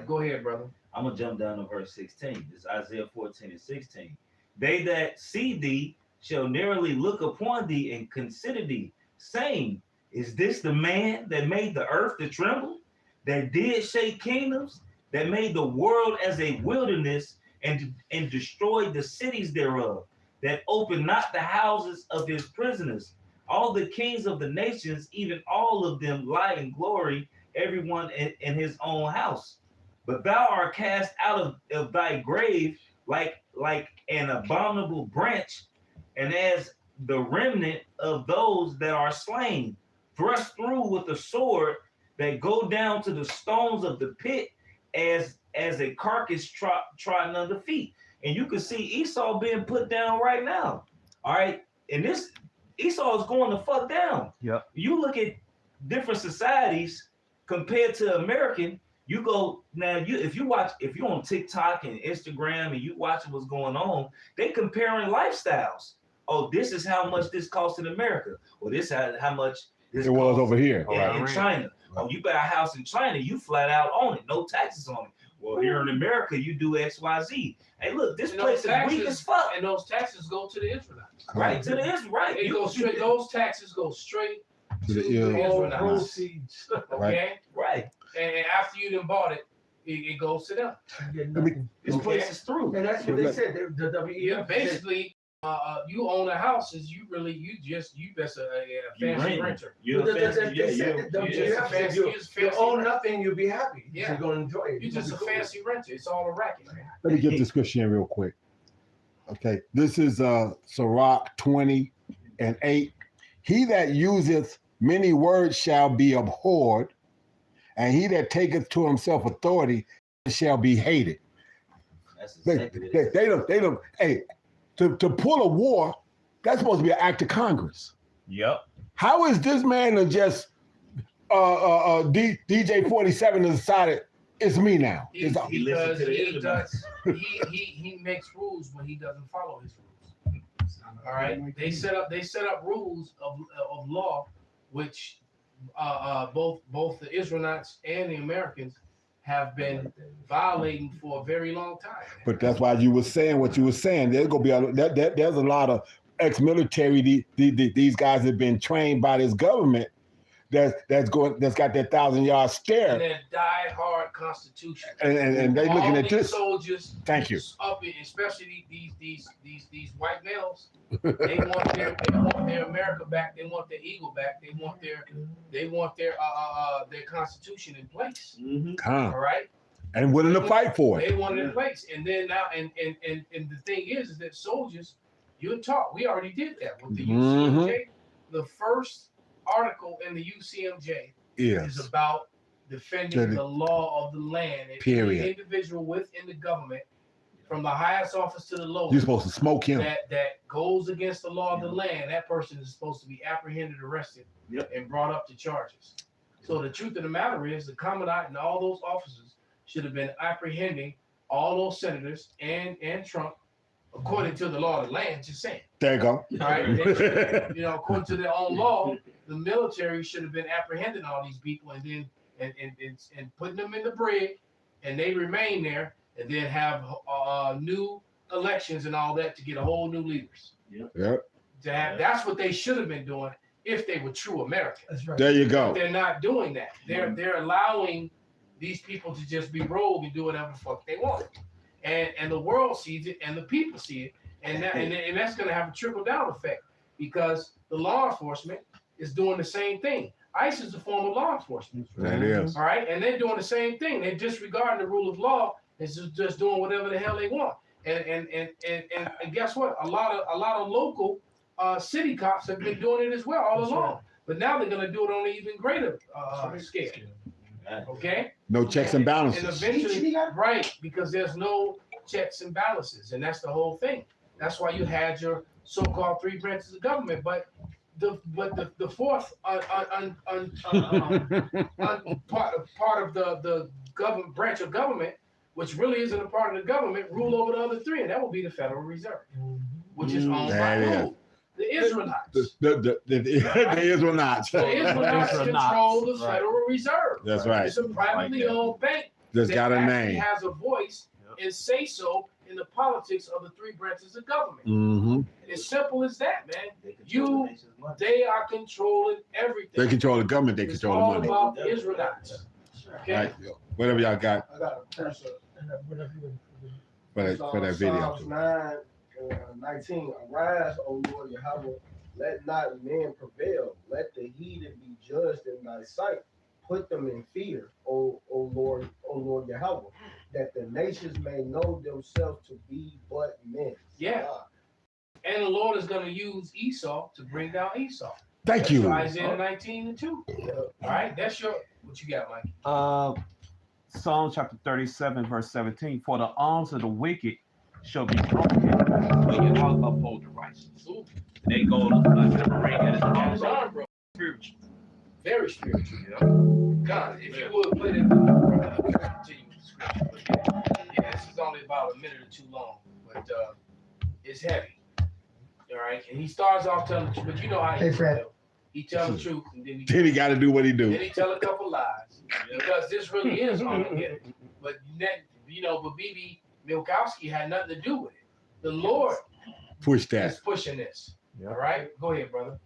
go ahead, brother. I'm gonna jump down to verse 16. This is Isaiah 14 and 16. They that see thee shall narrowly look upon thee and consider thee, saying, is this the man that made the earth to tremble, that did shake kingdoms, that made the world as a wilderness and destroyed the cities thereof, that opened not the houses of his prisoners? All the kings of the nations, even all of them, lie in glory, everyone in his own house. But thou art cast out of thy grave like an abominable branch, and as the remnant of those that are slain, thrust through with the sword, that go down to the stones of the pit, as a carcass trodden under feet. And you can see Esau being put down right now. All right, and this Esau is going to fuck down. Yep. You look at different societies compared to American. You go now. If you're on TikTok and Instagram and you watching what's going on, they comparing lifestyles. Oh, this is how much this costs in America. Or this is how much this was over here. in China. Oh, you buy a house in China, you flat out own it, no taxes on it. Well, here in America, you do X, Y, Z. Hey, look, this place is weak as fuck. And those taxes go to the Israelites. Right, to the Israelites. Right. It goes straight. Those taxes go straight to the Israelites. Proceeds. Okay. Right. And after you done bought it, it goes to them. This place is through. And that's what they said. The WEF basically. You own a house is you just a fancy renter. You own nothing, you'll be happy. Yeah. You're gonna enjoy it. You're just a fancy renter. It's all a racket. Let me get this scripture in real quick. Okay, this is Sirach 20 and 8. He that useth many words shall be abhorred, and he that taketh to himself authority shall be hated. That's exactly They don't. Hey, to pull a war, that's supposed to be an act of Congress. Yep. How is this man to just DJ 47 has decided it's me now? He makes rules when he doesn't follow his rules. All right, they set up rules of law, which both the Israelites and the Americans have been violating for a very long time. But that's why you were saying what you were saying. There's gonna be there's a lot of ex-military. These guys have been trained by this government. That's got that 1,000-yard stare. And that die-hard Constitution. And they looking at this. Soldiers. Thank you. Up, especially these white males. They want their America back. They want their eagle back. They want their Constitution in place. All right. And willing to fight for it. They want it in place. And then now, and the thing is that soldiers, you're taught. We already did that with the UCMJ. The first article in the UCMJ is about defending the law of the land. And Period. any individual within the government, from the highest office to the lowest, You're supposed to smoke him. that goes against the law of the land, that person is supposed to be apprehended, arrested, and brought up to charges. So the truth of the matter is, the commandant and all those officers should have been apprehending all those senators and Trump, according to the law of the land. Just saying. There you go. All right, they should, according to their own law, the military should have been apprehending all these people and then and putting them in the brig, and they remain there, and then have new elections and all that to get a whole new leaders. Yep. That's what they should have been doing if they were true Americans. That's right. There you go. They're not doing that. They're allowing these people to just be rogue and do whatever the fuck they want. And the world sees it and the people see it. And that's gonna have a trickle down effect, because the law enforcement is doing the same thing. ICE is a form of law enforcement. That is. All right, and they're doing the same thing. They're disregarding the rule of law and just doing whatever the hell they want. And guess what? A lot of local city cops have been doing it as well all along. Right. But now they're gonna do it on an even greater scale. Okay? No checks and balances. And eventually, right, because there's no checks and balances, and that's the whole thing. That's why you had your so-called three branches of government, but the fourth part of the government branch of government, which really isn't a part of the government, rule over the other three, and that will be the Federal Reserve, which is owned by who? The Israelites. The Israelites. The Israelites control the Federal Reserve. That's right. It's a privately owned bank. That's got a actually name. Has a voice and say so in the politics of the three branches of government. Mm-hmm. As simple as that, man. They are controlling everything. They control the government. They control the money. It's all about the Israelites. Okay. Right. Whatever y'all got I got a verse for that video. Psalms 9, 19. Arise, O Lord Yahweh, let not men prevail. Let the heathen be judged in thy sight. Put them in fear, O Lord Yahweh, that the nations may know themselves to be but men. Yeah. And the Lord is going to use Esau to bring down Esau. Thank you. Isaiah 19:2. All right, that's what you got, Mike. Psalm chapter 37, verse 17. For the arms of the wicked shall be broken, but you will uphold the righteous. Ooh. They go to the ring and Arms it's are broken. spiritual. Very spiritual. God, if you would play that, continue with the scripture. But yeah, this is only about a minute or two long, but it's heavy. All right, and he starts off telling the truth, but you know how he he tell the truth, and then he got to do what he do. Then he tell a couple lies, because this really is Armageddon. But but BB Milkowski had nothing to do with it. The Lord Push that. is pushing this. All right, go ahead, brother.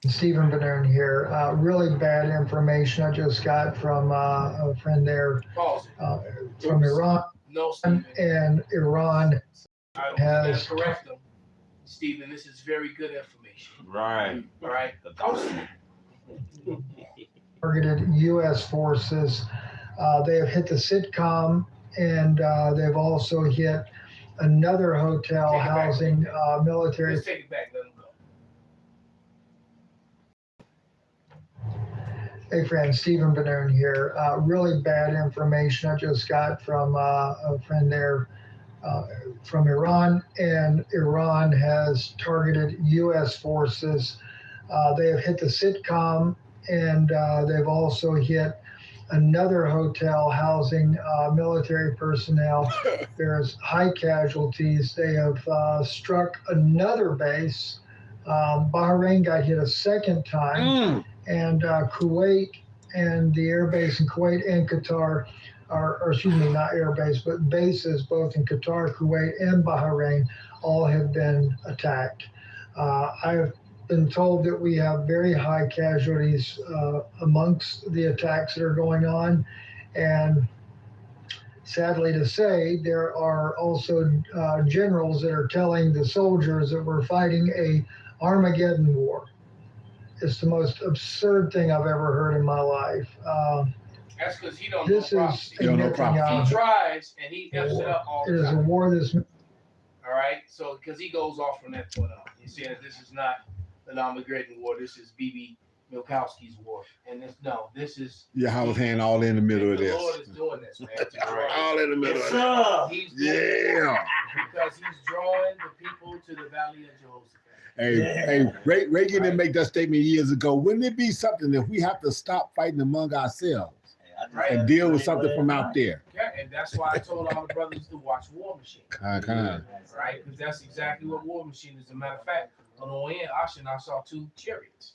Stephen Bernard here. Really bad information I just got from a friend there from Iran. No, Stephen. And Iran has correct them. Stephen, this is very good information. Right. All right. Targeted U.S. forces. They have hit the Sitcom, and they've also hit another hotel housing military. Let's take it back. Let them go. Hey, friend, Stephen Bernard here. Really bad information I just got from a friend there from Iran, and Iran has targeted U.S. forces. They have hit the Sitcom, and they've also hit another hotel housing military personnel. There's high casualties. They have struck another base. Bahrain got hit a second time, and Kuwait and the air base in Kuwait and Qatar, or excuse me, not air base, but bases both in Qatar, Kuwait, and Bahrain all have been attacked. I've been told that we have very high casualties amongst the attacks that are going on, and sadly to say, there are also generals that are telling the soldiers that we're fighting a Armageddon war. It's the most absurd thing I've ever heard in my life. That's because he don't this know is prophecy. He tries and he F's it up all it the is a time. war that's All right, so because he goes off from that point on, he's saying that this is not an Armageddon war. This is BB Milkowski's war. And this is Yahweh's hand all in the middle of the this. Lord is doing this, man. All in the middle Yes, of sir. this. He's doing Yeah. because he's drawing the people to the valley of Jehoshaphat. Hey, Ray didn't make that statement years ago. Wouldn't it be something if we have to stop fighting among ourselves and deal with something from out there? Yeah, and that's why I told all the brothers to watch War Machine. Kind. Right? Because that's exactly what War Machine is. As a matter of fact, on the way in, I saw 2 chariots.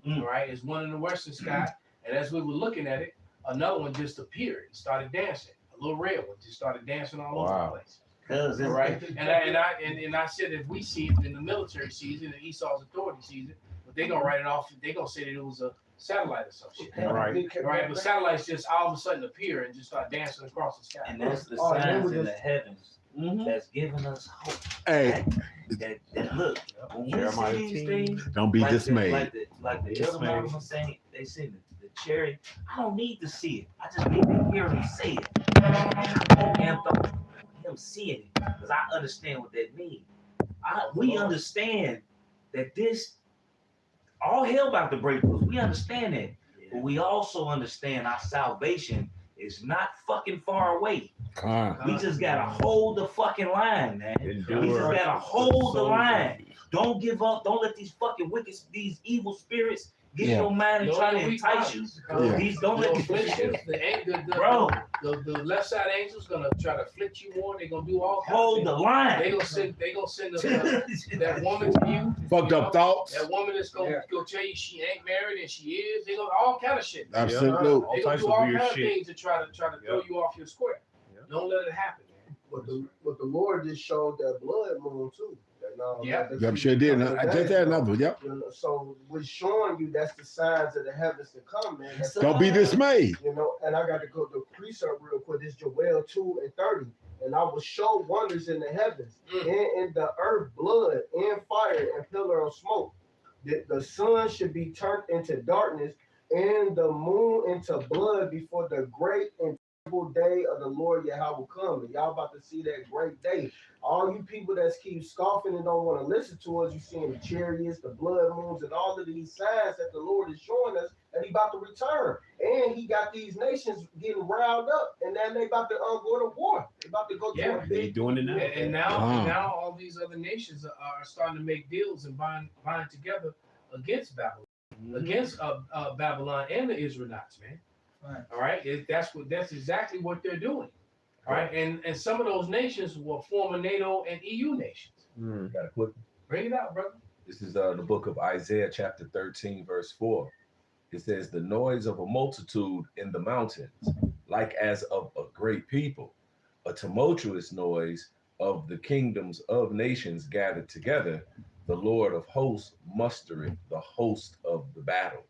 All right, it's one in the western sky, and as we were looking at it, another one just appeared and started dancing. A little red one just started dancing all over the place. All right, and I said if we see it in the military sees it, and Esau's authority sees it, but they're gonna write it off. They're gonna say that it was a satellite or some shit. Right. But satellites just all of a sudden appear and just start dancing across the sky. And that's the signs in the heavens that's giving us hope. Hey, that look, when we Jeremiah see these 18. things, don't be dismayed. Like the other mama was saying, they said the chariot. I don't need to see it. I just need to hear him say it. I'm amped up him seeing it because I understand what that means. We understand that this all hell about to break loose. We understand that, but we also understand our salvation is not fucking far away. We just gotta hold the fucking line, man. We just gotta hold the line. Don't give up. Don't let these fucking these evil spirits get in your mind and try to entice you. These don't let the left side angels gonna try to afflict you more. They're gonna do all kinds hold the line. They gonna send that woman to you. Fucked up thoughts. That woman that's gonna go tell you she ain't married and she is. They gonna all kind of shit. Absolutely. They gonna do all kind of things to try to throw you off your square. Don't let it happen, man. But the Lord just showed that blood moon too. Yep, sure did. I just had another one. Yep. So we're showing you that's the signs of the heavens to come, man. Don't be dismayed. And I got to go to precept real quick. This Joel 2:30. And I will show wonders in the heavens, and in the earth, blood, and fire, and pillar of smoke. The sun should be turned into darkness, and the moon into blood before the great and terrible day of the Lord Yahweh come. And y'all about to see that great day. All you people that keep scoffing and don't want to listen to us, you seeing the chariots, the blood moons, and all of these signs that the Lord is showing us that He about to return. And He got these nations getting riled up, and then they about to go to war. They about to go to a big. Doing it now. And now all these other nations are starting to make deals and bind together against Babylon, against Babylon and the Israelites, man. Right. All right, that's exactly what they're doing. All right, and some of those nations were former NATO and EU nations. Got a quick. Bring it out, brother. This is the book of Isaiah, chapter 13, verse 4. It says, "The noise of a multitude in the mountains, like as of a great people, a tumultuous noise of the kingdoms of nations gathered together, the Lord of hosts mustering the host of the battle."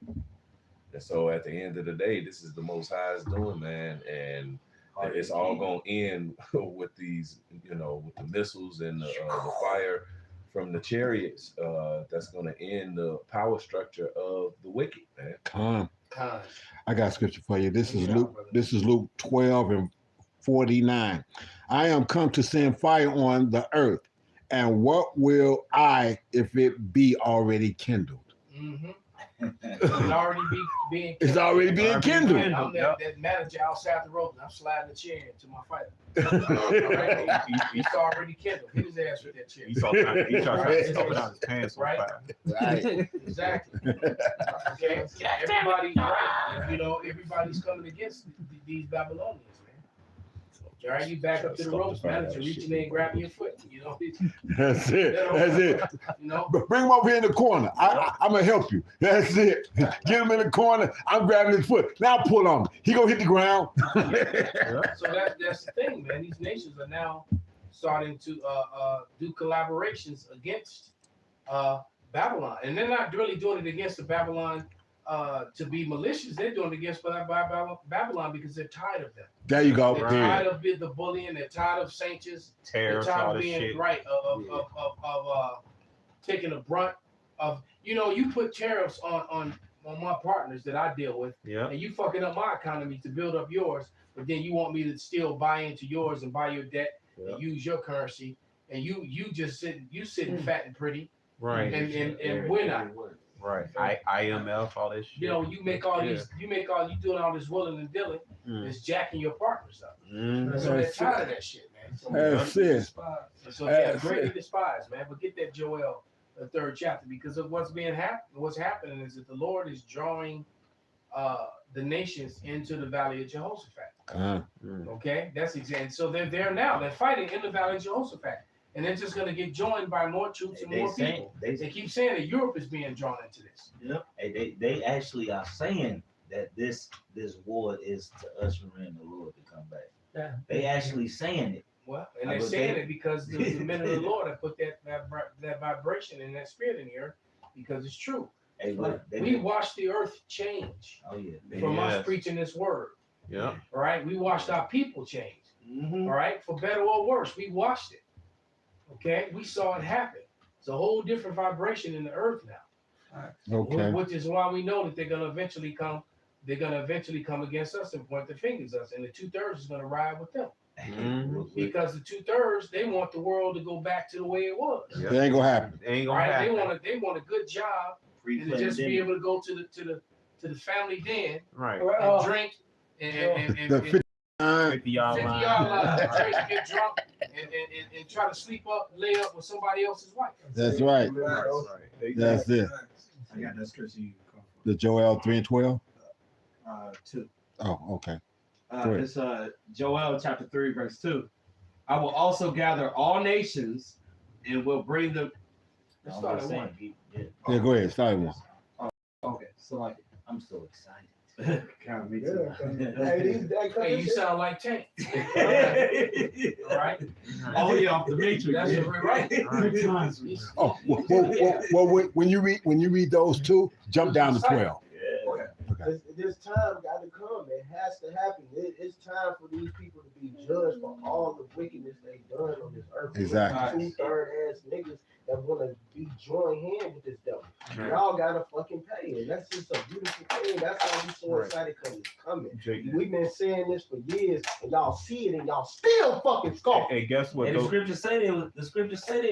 And so at the end of the day, this is the Most High's doing, man. And it's all going to end with these, with the missiles and the fire from the chariots. That's going to end the power structure of the wicked, man. I got scripture for you. This is Luke. This is Luke 12:49. I am come to send fire on the earth, and what will I if it be already kindled? It's already being kindled. It's already being kindled. I'm that manager outside the road, and I'm sliding the chair into my fighter. Right? He's already kindled. Hit his ass with that chair. He tried to stop it out his pants on fire. Right. Exactly. Okay. Everybody, right? Everybody's coming against these Babylonians, man. All right, you back up to the ropes, manager, reaching in and grabbing your foot. That's it. That's it. Bring him over here in the corner. I'm gonna help you. That's it. Get him in the corner. I'm grabbing his foot. Now pull on him. He gonna hit the ground. So that's the thing, man. These nations are now starting to do collaborations against Babylon, and they're not really doing it against the Babylon to be malicious. They're doing it against Babylon because they're tired of them. There you go. They're tired of the bullying. They're tired of sanctions. Tariffs, they're tired all of this being shit. right of taking the brunt of. You put tariffs on my partners that I deal with, and you fucking up my economy to build up yours. But then you want me to still buy into yours and buy your debt and use your currency, and you just sitting fat and pretty, right? And we're not. Right. IMF, all this shit. You know, you make all these, you doing all this willing and dealing, it's jacking your partners up. So they're tired of that shit, man. So That's it. So yeah, greatly despised, man. But get that Joel, the 3rd chapter, because of what's happening is that the Lord is drawing the nations into the valley of Jehoshaphat. Okay, that's exactly. So they're there now. They're fighting in the valley of Jehoshaphat, and they're just going to get joined by more troops and more people. They keep saying that Europe is being drawn into this. Yep. Hey, they actually are saying that this war is to usher in the Lord to come back. Yeah. They actually saying it. Well, and they're saying it because the men of the Lord have put that vibration and that spirit in here, because it's true. Hey, we watched the earth change. Oh yeah. From us preaching this word. Yeah. All right. We watched our people change. All right. For better or worse, we watched it. Okay. We saw it happen. It's a whole different vibration in the earth now. Okay. Which is why we know that they're going to eventually come. They're going to eventually come against us and point their fingers at us, and the 2/3 is going to ride with them. Because the 2/3, they want the world to go back to the way it was. It ain't gonna happen. It ain't gonna happen. They want a good job and to just be able to go to the family den, right, and drink and the 50-yard line. drink, get drunk, and try to sleep up, lay up with somebody else's wife. That's right. That's it. I got that scripture you can come The Joel 3:12. 2. Oh, okay. It's Joel chapter 3, verse 2. I will also gather all nations and will bring them. Let's start at 1. Yeah, go ahead. Start one. Okay, so like I'm so excited. God, me too. Hey, you sound like Tank. All right. Oh yeah, off the Matrix. That's right. Oh, well, when you read those two, jump down to 12. This time got to come. It has to happen. It's time for these people to be judged for all the wickedness they've done on this earth. Exactly. 2/3 ass niggas that want to be joined hand with this devil. Y'all gotta fucking pay, and that's just a beautiful thing. That's why we so excited because it's coming. We've been saying this for years, and y'all see it, and y'all still fucking scoff. Hey, guess what? And the scripture said they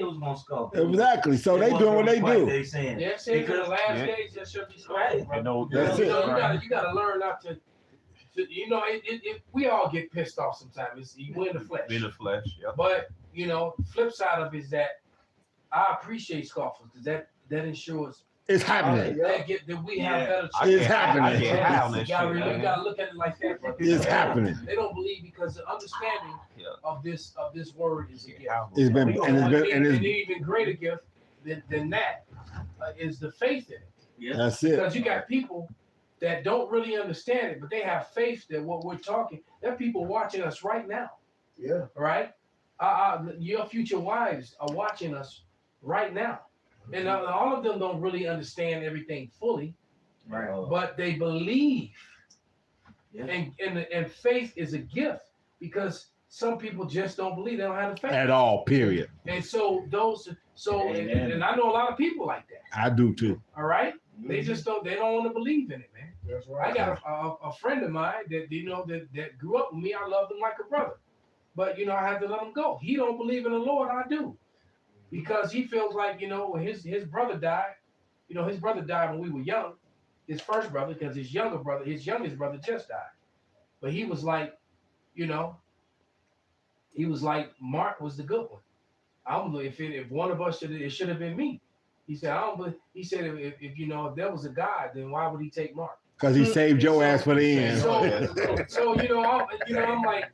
was gonna scoff. Exactly. So they doing what they do. They saying. Yeah, saying in the last days there should be some. Right. That's it. You gotta learn not to. You know, we all get pissed off sometimes. We're in the flesh. In the flesh, yeah. But you know, flip side of it is that I appreciate scoffers because that ensures it's happening. that we have better. It's happening. I can't have that You gotta look at it like that. It's happening. They don't believe because the understanding of this word is a gift. It's been And an even greater gift than that is the faith in it. That's it. Because you got people that don't really understand it, but they have faith that what we're talking. There are people watching us right now. Yeah. Right. Your future wives are watching us right now, and all of them don't really understand everything fully, right? But they believe, and faith is a gift because some people just don't believe. They don't have the faith At all. Period. And so and I know a lot of people like that. I do too. All right. They just don't. They don't want to believe in it, man. That's right. I got a friend of mine that that grew up with me. I loved him like a brother, but I had to let him go. He don't believe in the Lord. I do, because he feels like when his brother died. His brother died when we were young. His first brother, because his youngest brother just died. But he was like, he was like Mark was the good one. I don't know if one of us it should have been me. He said, I don't believe. He said, if there was a God, then why would he take Mark? Because he saved your ass for the end. So I'm like,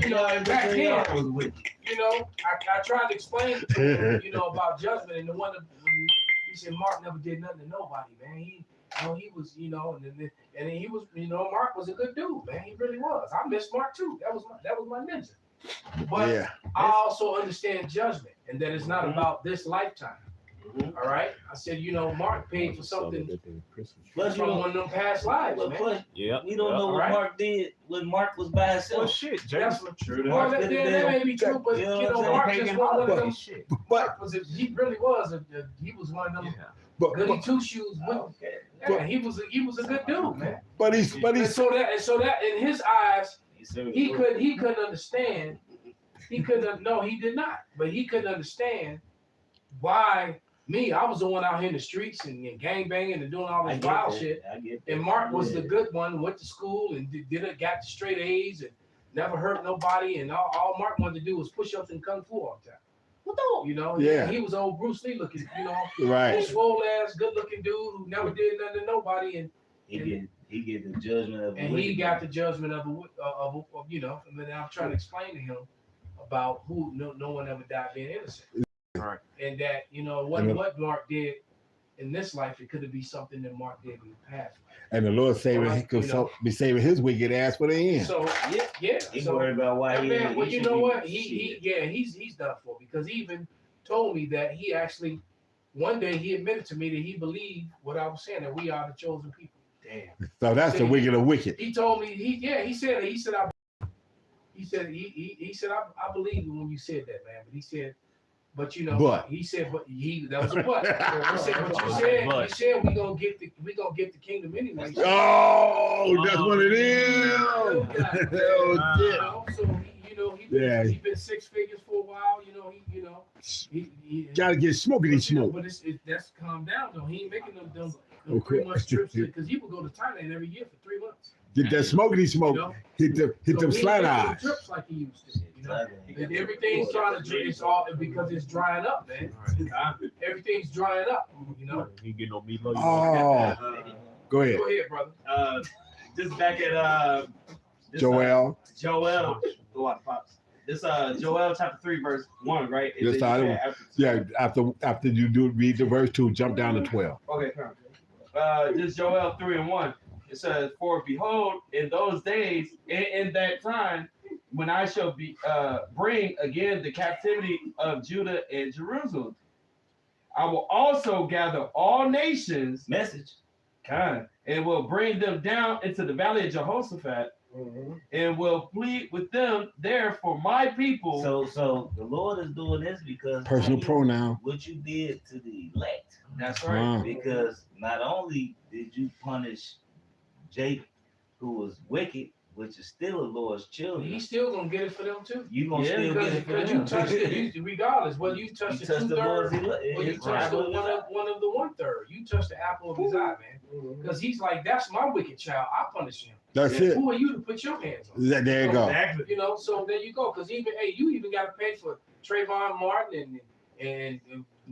and back then, I tried to explain to him, about judgment, and the one that he said Mark never did nothing to nobody, man. He was, and he was, Mark was a good dude, man. He really was. I miss Mark too. That was my ninja. But I also understand judgment, and that it's not about this lifetime. All right, I said, Mark paid for something from one of them past lives, man. We don't know what Mark did when Mark was by himself. Well, shit, That's true. Well, that may be true, but Mark just one of them. He really was. He was one of them goody two shoes. Yeah, he was a good dude, man. But he's so that in his eyes, he couldn't understand. He did not. But he couldn't understand why Me, I was the one out here in the streets and gang banging and doing all this wild shit. I get that. And Mark was the good one, went to school and got straight A's and never hurt nobody. And all Mark wanted to do was push ups and kung fu all the time. You know, Yeah. he was old Bruce Lee looking, you know, Right. swole ass, good looking dude who never did nothing to nobody. And He get the judgment of. and he got the judgment of you know. And then I'm trying to explain to him about who no one ever died being innocent. Right. And that, you know, what Mark did in this life, it could have been something that Mark did in the past. And the Lord saving, he could be saving his wicked ass for the end. So yeah. He So worried about why man, well, you know what? He's He's done for, because he even told me that he actually one day he admitted to me that he believed what I was saying, that we are the chosen people. damn. So that's the wicked of wicked. He told me he said I believe when you said that, man. But he said, but you know, But. he said, but that was a but. He said, but you said we gonna get the kingdom anyway. Oh, that's what it is. Oh, so he's been 6 figures for a while. You know, he Gotta get smoking smoke. But that's calmed down though. He ain't making them 3 months trips because he would go to Thailand every year for 3 months. Get that smoky smoke. You know? Hit them slant eyes. Trips like he used to. You know, and everything's trying to it's all because it's drying up, man. Everything's drying up. You know. He get no meatloaf. Oh, go ahead. Go ahead, brother. Just back at Joel. This Joel chapter 3 verse 1, right? Yes, after you read the verse 2, jump down to 12. Okay, this Joel 3 and 1. It says, "For behold, in those days, in that time, when I shall bring again the captivity of Judah and Jerusalem, I will also gather all nations, and will bring them down into the valley of Jehoshaphat, and will plead with them there for my people." So the Lord is doing this because Personal pronoun. what you did to the elect. That's right. Because not only did you punish Jacob, who was wicked, which is still the Lord's children, He's still gonna get it for them too. you gonna still get it for Because them. you touched it, regardless whether you touched the Lord's 2/3 or you touched one of the 1/3. You touched the apple of his eye, man. Because he's like, that's my wicked child. I punish him. That's it. Who are you to put your hands on? There you go. Exactly. You know, so there you go. Because you even got to pay for Trayvon Martin and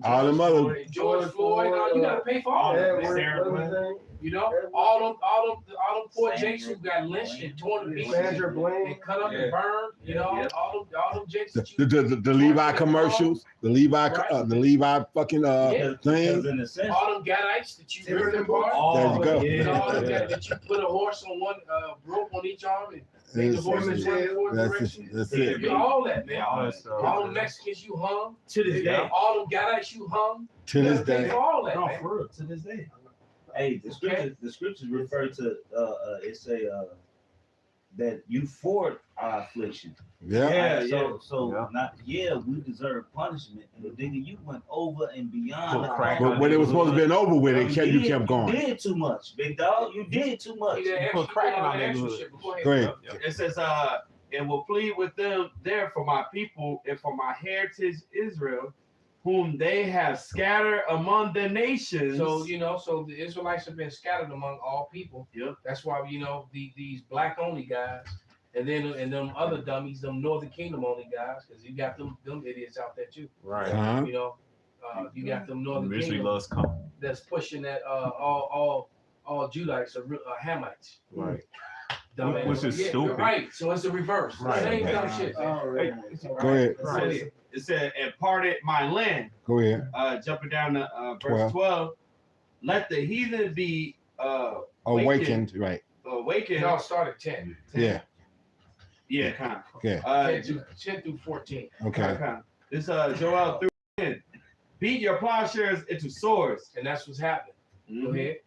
All them other. George Floyd. You got to pay for all that. Man. You know, all them poor jakes who got lynched and torn to pieces and cut up and burned. You know, all them jakes. The Levi commercials, the Levi fucking thing. All them Gadites that you ripped apart. There you go. You know, all them that you put a horse on one rope on each arm and make the horse in 24 directions. That's it. You know, all that, man. All them Mexicans you hung. To this day. All them Gadites you hung. To this day. For all that, No, man. for real. To this day. Hey, the scriptures refer to it say that you fought our affliction. Yeah. We deserve punishment, but nigga, you went over and beyond. But when it was supposed to be over with, you kept going. You did too much, big dog. You did too much. You put crack in our neighborhood. Go ahead. It says, and will plead with them there for my people and for my heritage Israel, whom they have scattered among the nations. So so the Israelites have been scattered among all people. Yep. That's why these black only guys, and them other dummies, them Northern Kingdom only guys, because you got them idiots out there too. Right. Uh-huh. You know, you got them Northern Mystery Kingdom loves come. that's pushing that all Judites are Hamites. Right. Dumbass. Which is stupid. Right. So it's the reverse. Right. Same dumb shit. Go ahead. Right. It said, and parted my land. Go ahead. Jumping down to verse 12. Let the heathen be Awakened. Right. awakened. No, start at 10. Yeah. Yeah, kind of. Okay. 10 through 14. Okay. This Joel 3:10. Beat your plowshares into swords. And that's what's happening. Go ahead.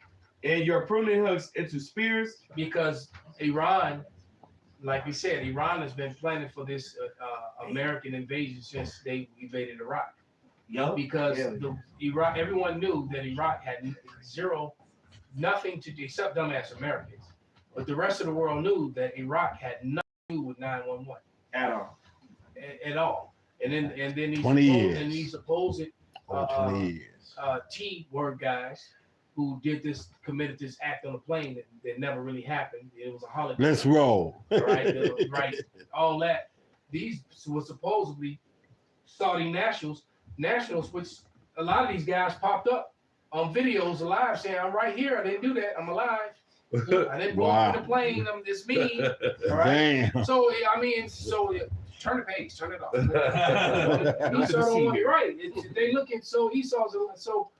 And your pruning hooks into spears. Because Iran, like we said, Iran has been planning for this American invasion since they invaded Iraq. Yup. Because Iraq, everyone knew that Iraq had nothing to do except dumbass Americans. But the rest of the world knew that Iraq had nothing to do with 9/11 At all. at all. And then these 20 years. and these supposed 20 years. T-word guys who committed this act on a plane that never really happened. It was a holiday. Let's roll. Right, all that. These were supposedly Saudi nationals, which a lot of these guys popped up on videos alive saying, "I'm right here. I didn't do that. I'm alive. I didn't blow up in the plane. It's me." All right. Damn. So I mean, turn the page, turn it off. Esau don't want it right. They looking so Esau's so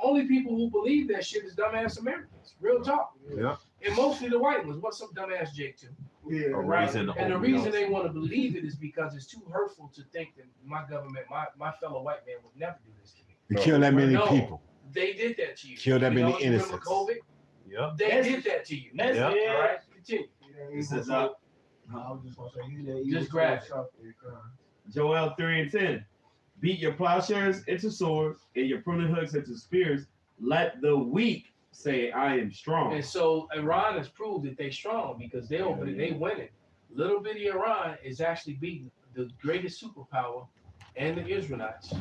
only people who believe that shit is dumbass Americans. Real talk. Yeah. And mostly the white ones. What's up, dumbass Jake too? Yeah. Right. And the reason they want to believe it is because it's too hurtful to think that my government, my fellow white man would never do this to me. You kill that many No, people. They did that to you. Kill that many Remember innocents. COVID? Yeah. They did that to you. That's All it. right. Continue. This is I was just gonna say Just grab it. Joel 3:10. Beat your plowshares into swords and your pruning hooks into spears. Let the weak say, "I am strong." And so Iran has proved that they strong because they winning. Little bitty Iran is actually beating the greatest superpower and the Israelites.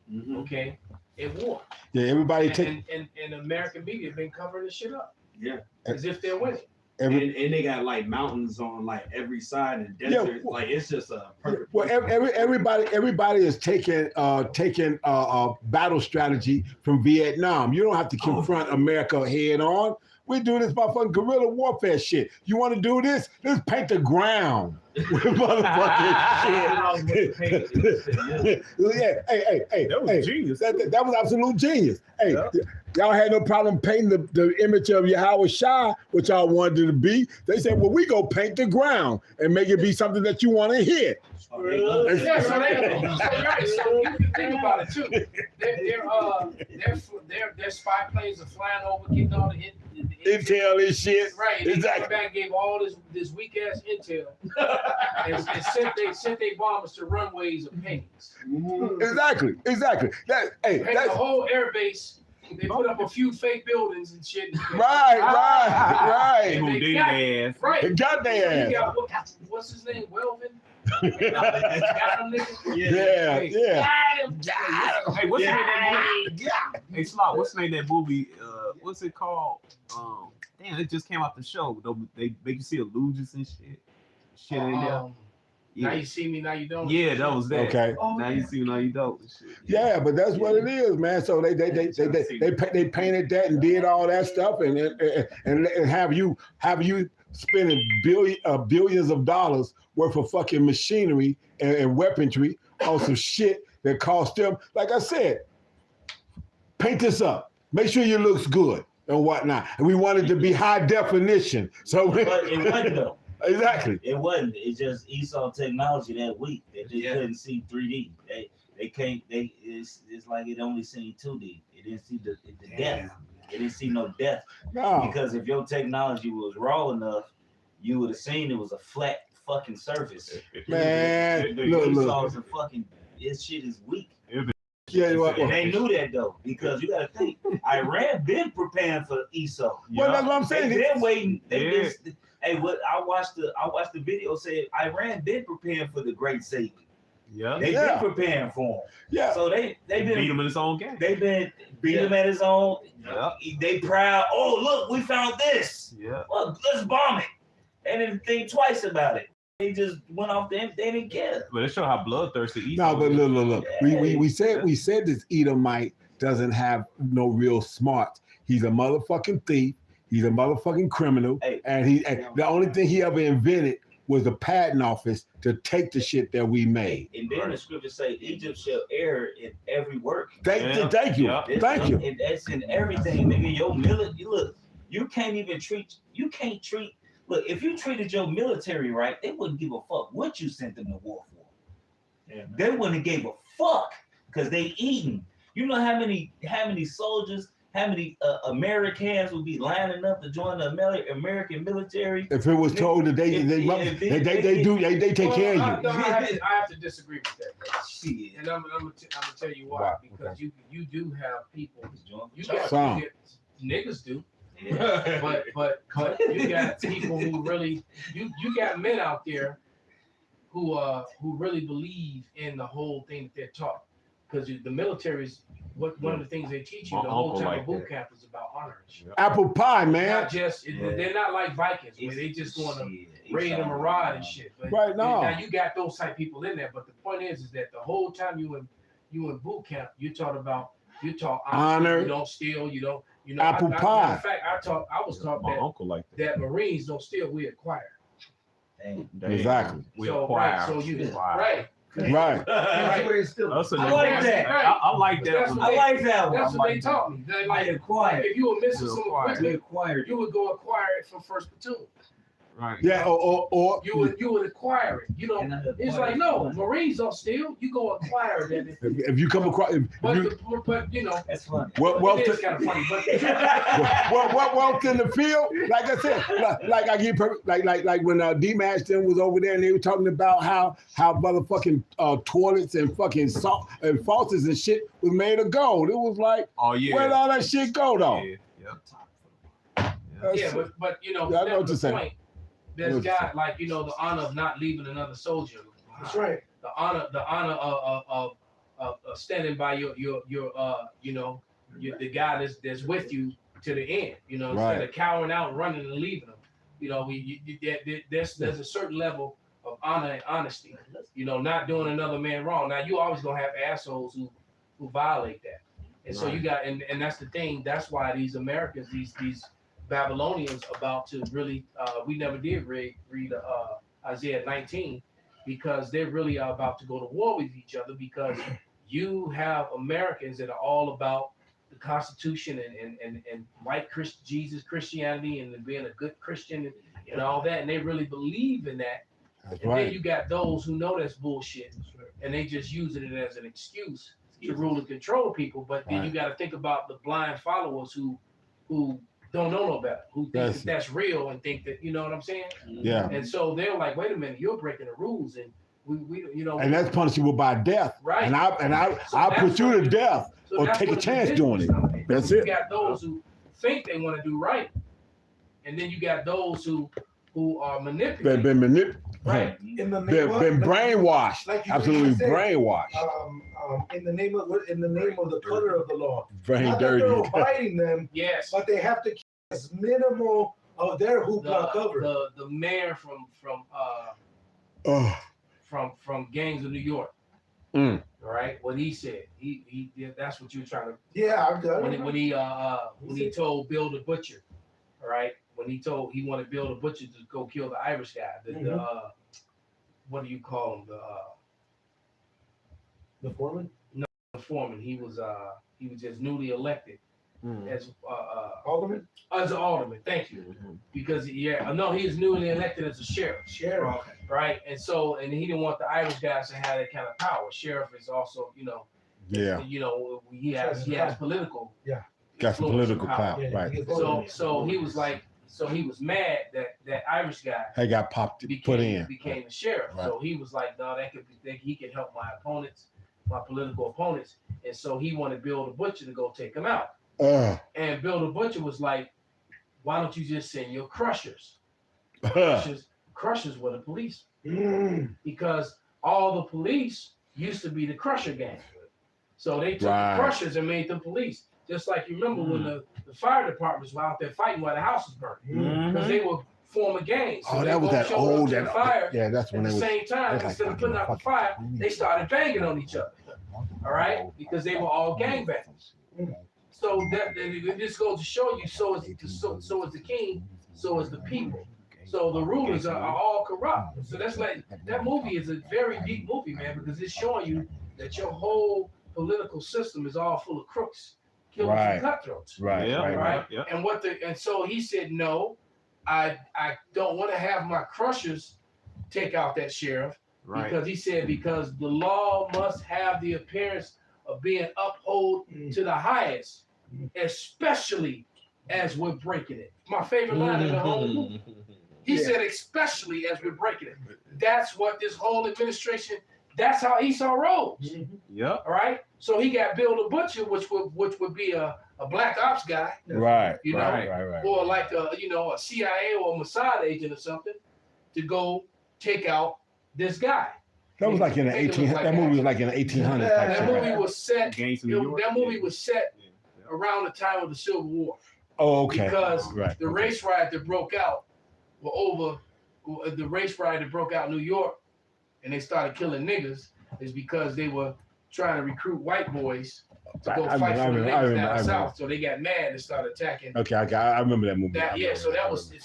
Mhm. Okay, at war. Yeah, everybody take. And American media have been covering this shit up. Yeah. As if they're winning. And they got like mountains on like every side and desert. Like it's just a perfect. Well, everybody is taking battle strategy from Vietnam. You don't have to confront America head on. We do this motherfucking guerrilla warfare shit. You want to do this? Let's paint the ground with motherfucking shit. Yeah, hey. That was genius. That was absolute genius. Hey, y'all had no problem painting the image of Yahweh Shai, which y'all wanted it to be. They said, well, we go paint the ground and make it be something that you want to hit. Yeah, so right. So you can think about it too. Their spy planes are flying over, getting all the intel and shit. Right. Exactly. They gave all this weak ass intel and sent their bombers to runways of paintings. Exactly. The whole air base. They put up a few fake buildings and shit. Right. Who did their ass? Right. It got their ass. What's his name? Welvin. Yeah. Hey, what's the name of that movie? Hey, Slot, what's the name of that movie? What's it called? Damn, it just came out the show. They make you see illusions and shit. Shit ain't there. Yeah. Now you see me, now you don't. Yeah, that was that. Okay. Now you see me, now you don't. Shit. Yeah, but that's what it is, man. So they painted that and did all that stuff and have you spending billions of dollars worth of fucking machinery and weaponry on some shit that cost them. Like I said, paint this up. Make sure it looks good and whatnot. And we wanted to be high definition. So But it wasn't though. Exactly. It wasn't. It's just Esau technology that weak. They just couldn't see 3D. They can't. It's like it only seen 2D. It didn't see the depth. It didn't see no depth. No. Because if your technology was raw enough, you would have seen it was a flat fucking surface. Man, look. This shit is weak. Yeah, And they knew that though, because you got to think, Iran been preparing for Esau. Well, that's what I'm saying. They been waiting. Hey, what I watched the video said Iran been preparing for the great Satan. Yeah, They've been preparing for him. Yeah. So they been beat him in his own game. They've been beat him at his own. Yeah. They proud. Oh look, we found this. Yeah. Well, let's bomb it. They didn't think twice about it. They just went off them. They didn't care. But it showed how bloodthirsty Esau. No, but look. We said this Edomite doesn't have no real smarts. He's a motherfucking thief. He's a motherfucking criminal. And the only thing he ever invented was the patent office to take the shit that we made. And then the scriptures say Egypt shall err in every work. Thank you. And that's in everything, nigga. Your military, look, you can't treat. Look, if you treated your military right, they wouldn't give a fuck what you sent them to war for. Yeah, they wouldn't have gave a fuck because they eating. You know how many soldiers, how many Americans would be lining up to join the American military? If it was told that they take care of you. No, I have to disagree with that, bro. Shit. And I'm gonna tell you why. Because you do have people. You got niggas do. Yeah. but you got people who really you got men out there who really believe in the whole thing that they're taught. because the military is one of the things they teach you. My The whole uncle time like of boot that. camp is about honor and shit. Apple pie, man. Not just they're not like Vikings where they just going to raid and maraud and shit. But Right, no. now you got those type people in there. But the point is that the whole time you in boot camp, you taught Honor. You don't steal. You don't. Apple matter pie. of fact, I was taught My uncle like that Marines don't steal. We acquire. Dang. Exactly. We So, acquire. right, so you Acquire. right. Right. Right. That's a I nigga- like that. I like that. That's one. what they- like that one. That's what they taught me. They like if you were missing We some acquire. equipment, acquired. you would go acquire it from first platoon. Right. Yeah, or You would acquire it. It's like no, Marines don't steal. You go acquire it. if you come across, But That's funny. it is kind of funny. But what wealth in the field? Like I said, like I get like when D-Match them was over there and they were talking about how motherfucking toilets and fucking salt and faucets and shit was made of gold. It was like, Oh yeah. where'd all that shit go though? Yeah. yeah, but Yeah, I know what that's you're the saying. point. There's got like the honor of not leaving another soldier. That's right. The honor of standing by your the guy that's with you to the end. Instead Right. of cowering out, running and leaving them. There's a certain level of honor and honesty. Not doing another man wrong. Now you always gonna have assholes who violate that. And so you got and that's the thing. That's why these Americans, these Babylonians about to really we never did read Isaiah 19 because they're really about to go to war with each other because you have Americans that are all about the Constitution and white Christianity and being a good Christian and all that, and they really believe in that. That's And then right. you got those who know that's bullshit and they just using it as an excuse to rule and control people. But then you got to think about the blind followers who don't know no better, who think that's real and think that, you know what I'm saying? Yeah. And so they're like, wait a minute, you're breaking the rules, and we And that's punishable by death. Right. And I So put that's you what to it- death so or that's take a what the chance division doing is it. gonna be. That's You it. got those who think they want to do right, and then you got those who are manipulated. Been manipulated. Right. In the name of, Been brainwashed. like you Absolutely said, brainwashed. in the name of the color of the law. Brain Not that dirty. they're abiding them, Yes. but they have to keep as minimal of their hoopla covered. The mayor from Gangs of New York. Mm. All right, what he said, he did. That's what you were trying to. Yeah, I've done it. When he told Bill the Butcher, all right, when he wanted Bill the Butcher to go kill the Irish guy, the what do you call him, The foreman? the foreman. He was just newly elected as Alderman? as an alderman. Thank you, because he was newly elected as a sheriff. Sheriff. Right, and he didn't want the Irish guys to have that kind of power. Sheriff is also, Yeah. he has political. Yeah. Got some influence political and power. Yeah, Right. So he was like, he was mad that Irish guy He got put in. became the sheriff. Right. So he was like, no, he could help my opponents, my political opponents, and so he wanted Bill the Butcher to go take him out. And Bill the Butcher was like, why don't you just send your crushers? Crushers were the police. Because all the police used to be the crusher gang. So they took Right. the crushers and made them police. Just like you remember when the fire departments were out there fighting while the house was burning. Because they were forming gangs. So Oh, they that was both that showed up old. to the fire Yeah, that's when at they the was. same time, like instead of fucking putting out the fire, they started banging on each other. All right? Because they were all gangbangers. So that it just goes to show you, so is the king, so is the people. So the rulers are all corrupt. So that's like, that movie is a very deep movie, man, because it's showing you that your whole political system is all full of crooks, killers, Right. and cutthroats. Right. Yeah. Right. Right? Yeah. And so he said, no, I don't want to have my crushers take out that sheriff. Right. Because he said, because the law must have the appearance of being upheld to the highest, especially as we're breaking it. My favorite line in the whole movie. He said, especially as we're breaking it. That's what this whole administration, that's how Esau rolls. Yep. All right. So he got Bill the Butcher, which would be a black ops guy, Right. You know, Right. or like a CIA or a Mossad agent or something, to go take out this guy. That was like in the Make it look 18. like That movie was like in the 1800s. Yeah, type That shit, movie right? was set. Gangs in New York. That movie Yeah. was set Yeah. around the time of the Civil War. Oh, okay. Because Right. the okay. race riot that broke out were over. The race riot that broke out in New York, and they started killing niggas, is because they were trying to recruit white boys to go fight for the niggas down south. So they got mad and started attacking. Okay, I remember that movie. That, yeah, so that movie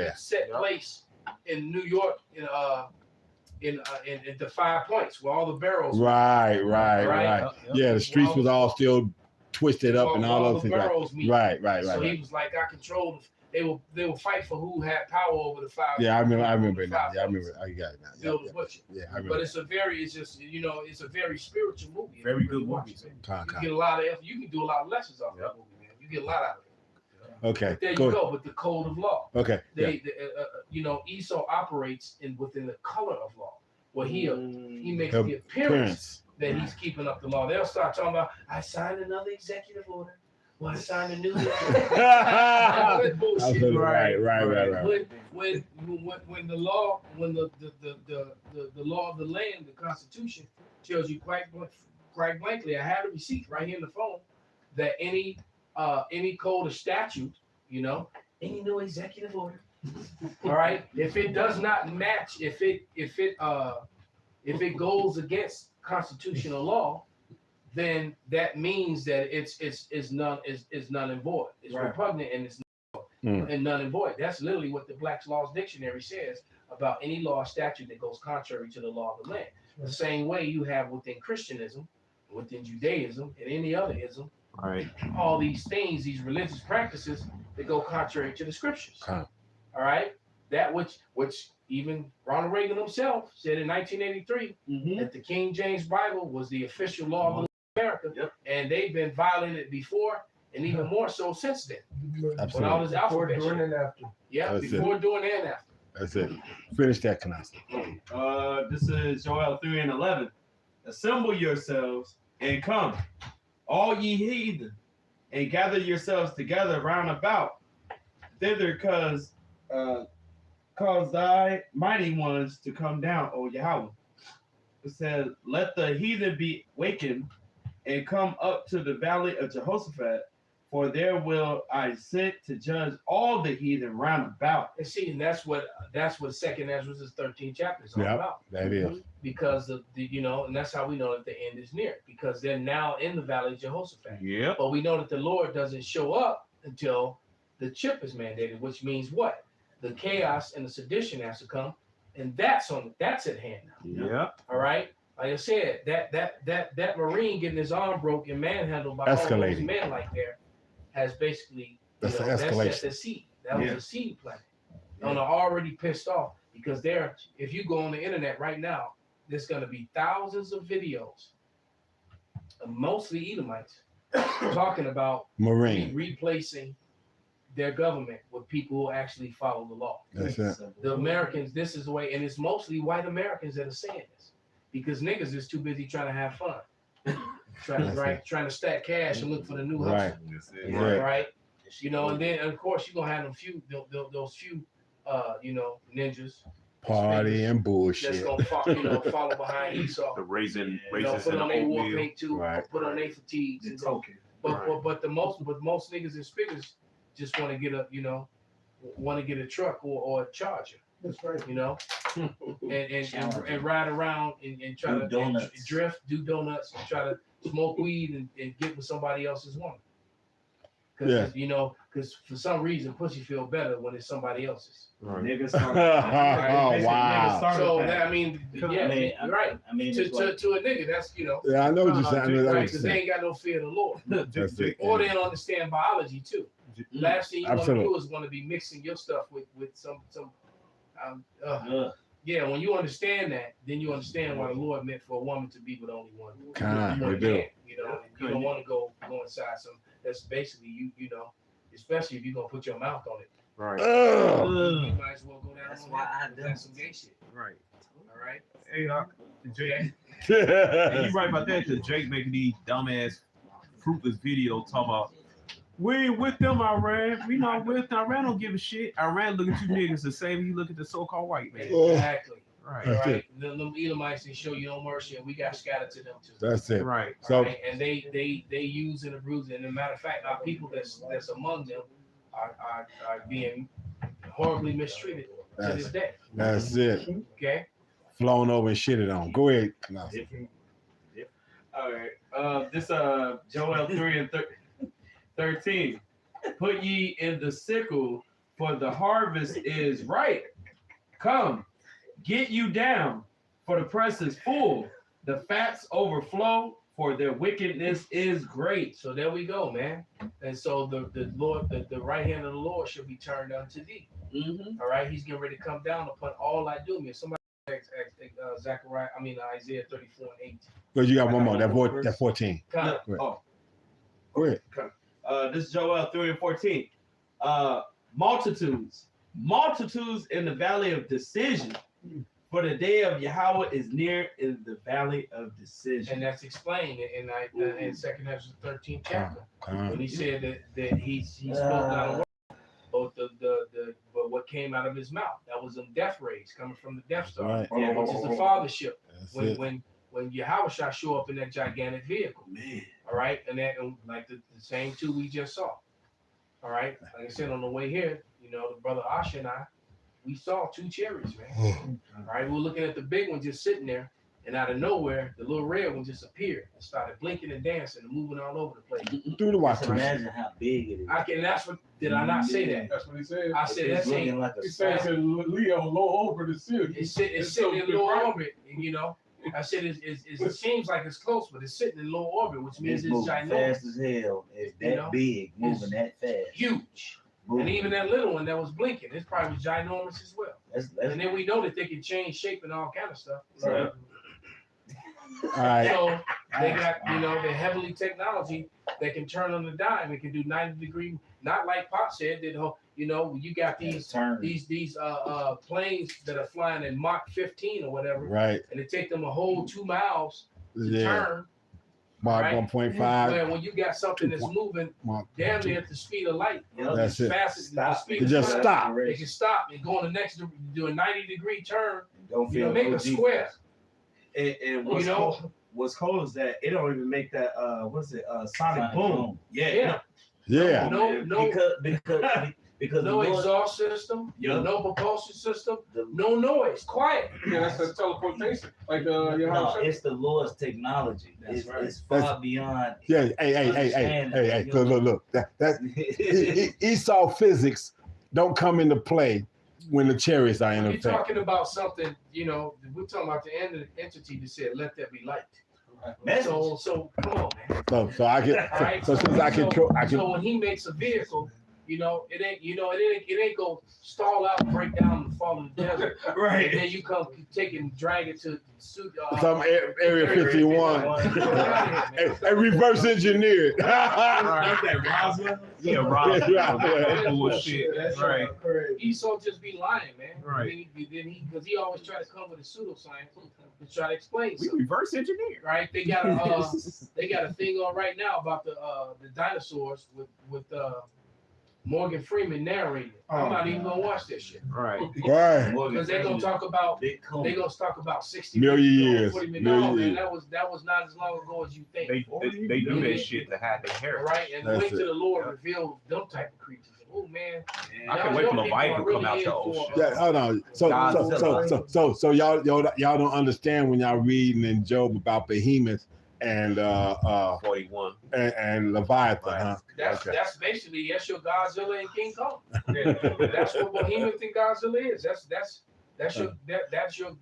Yeah. set place in New York in the 5 Points where all the barrels. Right. Right. Yeah, the streets was all still twisted up and all those the things. boroughs meet. Right. So he was like, I controlled. They will fight for who had power over the 5. Yeah, I remember it now. Five Yeah, I points. remember. I got it now. Bill the Butcher. Yeah, I remember. But it's a very spiritual movie. Very If you good watch movie. it. You get a lot of, you can do a lot of lessons off that movie, man. You get a lot out of it. Okay. But there you go with the code of law. Okay. Esau operates within the color of law, where he makes Yeah. the appearance that he's keeping up the law. They'll start talking about, I signed another executive order. Well, I signed a new one. All that bullshit. Right. When the law, when the law of the land, the Constitution tells you quite blankly, I have a receipt right here in the phone, that any code or statute, any new executive order, all right, if it does not match, if it goes against constitutional law, then that means that it's null and void. It's Right. repugnant and it's and null and void. That's literally what the Black's Laws Dictionary says about any law or statute that goes contrary to the law of the land. The same way you have within Christianism, within Judaism, and any other ism, Right. all these things, these religious practices that go contrary to the scriptures. Huh. All right, that which even Ronald Reagan himself said in 1983 that the King James Bible was the official law of America, and they've been violating it before, and even more so since then. With all Absolutely. this Before, alphabet during, shit. and after. Yeah, That's before, during, and after. That's it. Finish that, Canasta. This is Joel 3:11. Assemble yourselves and come, all ye heathen, and gather yourselves together round about thither, cause thy mighty ones to come down, O Yahweh. It says, let the heathen be wakened and come up to the valley of Jehoshaphat, for there will I sit to judge all the heathen round about. And see, and that's what 2nd Ezra's 13th chapter is all Yep. about. That is. Because of and that's how we know that the end is near, because they're now in the valley of Jehoshaphat. Yeah. But we know that the Lord doesn't show up until the chip is mandated, which means what? The chaos and the sedition has to come, and that's at hand now. Yeah. All right. Like I said, that Marine getting his arm broken and manhandled by all those Escalating. men like there has basically That's the that's escalation. the seed. That was a seed planted. And they're already pissed off because if you go on the internet right now, there's going to be thousands of videos, mostly Edomites, talking about Marine. replacing their government with people who actually follow the law. That's it. The Americans, this is the way, and it's mostly white Americans that are saying this, because niggas is too busy trying to have fun, trying to stack cash and look for the new hustle. Right. Yeah. Right. And then of course you're gonna have those few ninjas Party and that's bullshit. gonna follow behind Esau. The raisin, Put raisins in the on their war oatmeal. paint too, Right. put on their fatigues and go. Okay. But most niggas and spiggers just want to get a truck or a Charger, That's right. and ride around and try Do to donuts. drift, do donuts, and try to smoke weed and get with somebody else's woman. Because for some reason pussy feel better when it's somebody else's. Right. Niggas Oh, wow. So you're right. I mean, To it's like, a nigga, that's Yeah, I know what you're saying. I know what right, you're because they saying. ain't got no fear of the Lord, That's it. or they don't understand biology too. Last thing you want to Absolutely. do is want to be mixing your stuff with some. ugh. Yeah, when you understand that, then you understand why the Lord meant for a woman to be with only one Kind, man. we do. You don't want to go inside some. That's basically you know, especially if you're gonna put your mouth on it. Right. Ugh. You might as well go down That's on why that. I don't. That's some gay shit. Right. All right. Hey, Jake. And you right about that, because Jake making these dumbass, fruitless videos talking about, we ain't with them, Iran. We not with them. Iran don't give a shit. Iran look at you niggas the same as you look at the so-called white man. Oh. Exactly. Right. That's right? it. Them Edomites, they show you no mercy, and we got scattered to them too. That's it. Right. So Right? And they use and abuse. And as a matter of fact, our people that's among them are being horribly mistreated to this day. that's it. Okay. Flown over and shitted on. Go ahead. No. All right. This Joel 3 and 13. Put ye in the sickle, for the harvest is ripe. Come, get you down, for the press is full. The fats overflow, for their wickedness is great. So there we go, man. And so the Lord, the right hand of the Lord should be turned unto thee. Mm-hmm. All right, he's getting ready to come down upon all I do. Somebody Isaiah 34 and 8. But you got one more. That 14. Come. Oh, Go ahead. this is Joel 3 and 14. Multitudes in the valley of decision. For the day of Yahweh is near in the valley of decision. And that's explained in 2nd Ezra 13th chapter. When he said that he spoke not a word, but what came out of his mouth. That was them death rays coming from the Death Star, Right. which is the fathership. That's When it. when Yahweh shall show up in that gigantic vehicle. Man. All right, and that like the same two we just saw. All right, like I said on the way here, the brother Asha and I, we saw two chariots, man. All right, we were looking at the big one just sitting there, and out of nowhere, the little red one just appeared and started blinking and dancing and moving all over the place. Do the watch. Just imagine how big it is. That's what. Did I not say that? That's what he said. I said It's that looking ain't. like a He said to Leo, low over the city. It's sitting in low orbit, I said it seems like it's close, but it's sitting in low orbit, which means It's it's moving ginormous, fast as hell. It's You that know? big, moving that fast. huge. Moving. And even that little one that was blinking, it's probably ginormous as well. That's And then we know that they can change shape and all kind of stuff. Right. All right. So they got, the heavenly technology that can turn on the dime. It can do 90-degree, not like Pop said that. You got these turn. these planes that are flying in Mach 15 or whatever, Right. and it take them a whole 2 miles to Yeah. turn. Mark Right. 1.5. Where when you got something that's moving Mark. damn near at the speed of light, That's as it. fast as the Stop. speed It of just light, stop. they can stop and go on the next, do a 90-degree turn, Don't feel make no a square. And what's cool is that it don't even make that sonic Sonic boom. boom. Yeah. Yeah. No Because no the Lord, exhaust system, Yeah. no propulsion system, the, no noise, quiet. Yeah, that's the teleportation. Like no, your it's the Lord's technology. That's right. It's far beyond. Yeah. Hey. Look. Esau physics don't come into play when the chariots are in You're effect. talking about something, we're talking about the end of the entity that said, let there be light. Message. So come on, man. So I can. All right, So since I control, I So can. when he makes a vehicle, it ain't go stall out and break down and fall in the desert. Right. And then you come take and drag it to Some area 51. And reverse engineer it. That's that Roswell. Yeah, Rob. Yeah. Bullshit. Right. Esau just be lying, man. Right. Because he always try to come with a pseudoscience to try to explain We something. reverse engineer. Right? They got a thing on right now about the dinosaurs with Morgan Freeman narrating. I'm not even gonna watch this shit. Right. Right. Because they're gonna talk about Big coon. they're gonna talk about 60 Million years. 40 million. Million No, man, years. that was not as long ago as you think. They do that shit to hide their hair. Right? And That's wait till it. the Lord revealed them type of creatures. Oh man. I can't wait for Leviathan to come out the ocean. Yeah, hold on. So y'all don't understand when y'all reading in Job about behemoths and 41. and Leviathan, huh? That's basically your Godzilla and King Kong. That's what Behemoth and Godzilla is. That's your Godzilla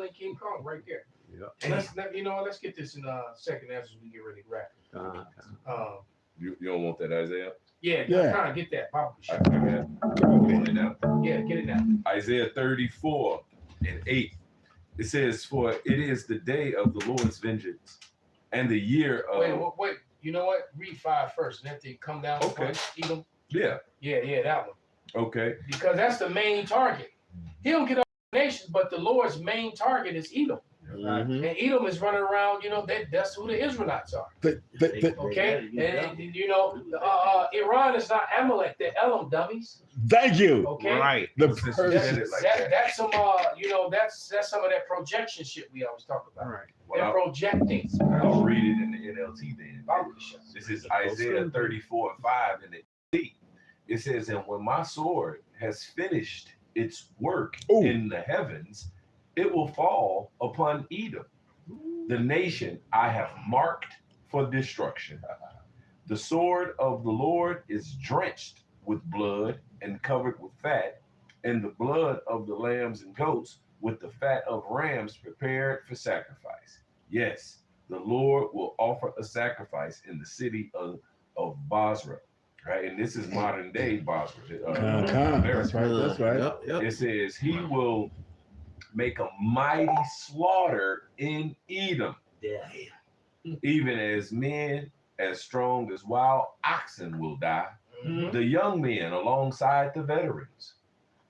and King Kong right there. Yeah. And let's get this in second as we get ready to wrap. You don't want that, Isaiah? Yeah. Kind of get that. Pop. I got it now. Yeah, get it now. Isaiah 34 and 8. It says, "For it is the day of the Lord's vengeance, and the year of." Wait. You know what? Read 5 first, and then they come down. Okay. Edom. Yeah. Yeah, that one. Okay. Because that's the main target. He don't get up nations, but the Lord's main target is Edom. And Edom is running around, that's who the Israelites are. Okay? And, Iran is not Amalek, they're Elam, dummies. Thank you. Okay? Right. That's some, that's some of that projection shit we always talk about. Right. They're projecting. I'll read it in the NLT then. This is Isaiah 34:5 in the NLT. It says, and when my sword has finished its work in the heavens, it will fall upon Edom, the nation I have marked for destruction. The sword of the Lord is drenched with blood and covered with fat, and the blood of the lambs and goats with the fat of rams prepared for sacrifice. Yes, the Lord will offer a sacrifice in the city of Basra. Right, and this is modern day Basra. That's right. That's right. Yep. It says he will make a mighty slaughter in Edom, even as men as strong as wild oxen will die. The young men alongside the veterans.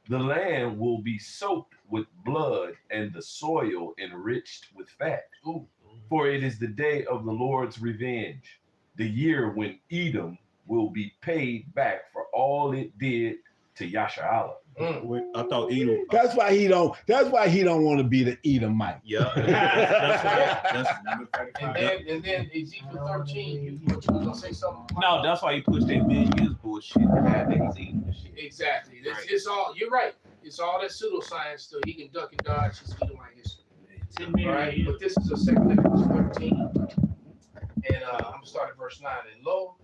The land will be soaked with blood and the soil enriched with fat. For it is the day of the Lord's revenge, the year when Edom will be paid back for all it did to Yasharallah. I thought Edom. That's why he don't want to be the Edomite. Yeah. And then Ezekiel 13, you gonna say something? No, that's why he pushed that millions bullshit. Exactly. It's all. You're right. It's all that pseudoscience still. He can duck and dodge his Edomite history. All right, but this is a 2 Corinthians 13, and I'm gonna start at verse 9. And lo,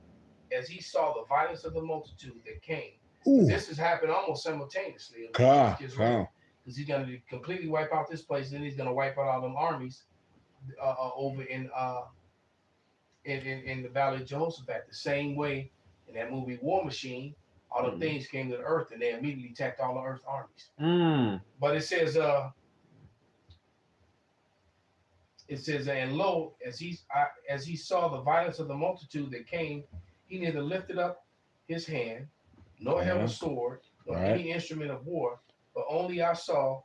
as he saw the violence of the multitude that came. This has happened almost simultaneously. Because he's going to completely wipe out this place, then he's going to wipe out all them armies over in the Valley of Jehoshaphat. The same way in that movie War Machine, all the things came to the earth, and they immediately attacked all the earth's armies. But it says, and lo, as he saw the violence of the multitude that came, he neither lifted up his hand, nor held a sword, nor any instrument of war, but only I saw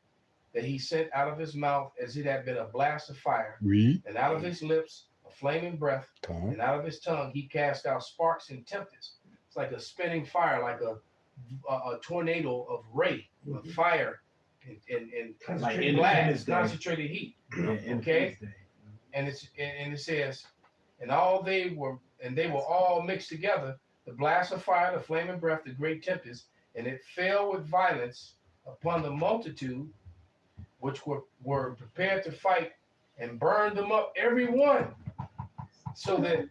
that he sent out of his mouth as it had been a blast of fire, and out of his lips a flaming breath, and out of his tongue he cast out sparks and tempests. It's like a spinning fire, like a tornado of ray, of fire, and blast, concentrated heat. Okay, and it says, and they were all mixed together. The blast of fire, the flaming breath, the great tempest, and it fell with violence upon the multitude, which were prepared to fight, and burned them up, every one, so that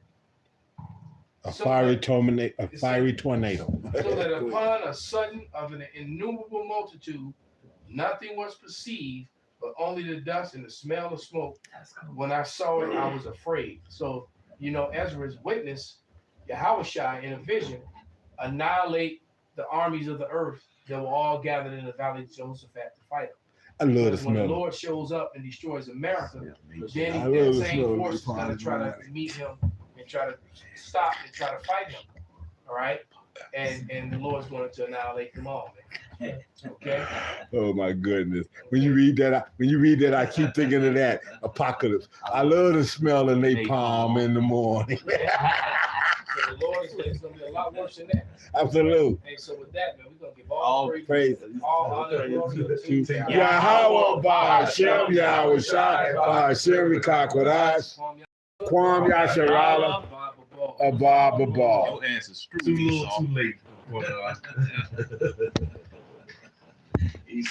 a fiery tornado. So that upon a sudden of an innumerable multitude, nothing was perceived, but only the dust and the smell of smoke. When I saw it, I was afraid. So, Ezra's witness Yahushua in a vision annihilate the armies of the earth that were all gathered in the Valley of Jehoshaphat to fight him. I love the When the smell. Lord shows up and destroys America, then that same force is going to try to meet him and try to stop and try to fight him. All right? And the Lord's going to annihilate them all, man. Okay? Oh my goodness. When you read that, I keep thinking of that apocalypse. I love the smell of napalm in the morning. So the Lord is going to be a lot worse than that. Absolutely. Hey, so with that, man, we're going to give all praise, all honor, and glory to Yahweh, Ba'Shem, Yahweh Shai, Ba'Shem, Rikakwadash, Kwam Yasharala, Abba Baba. Your answer is too late.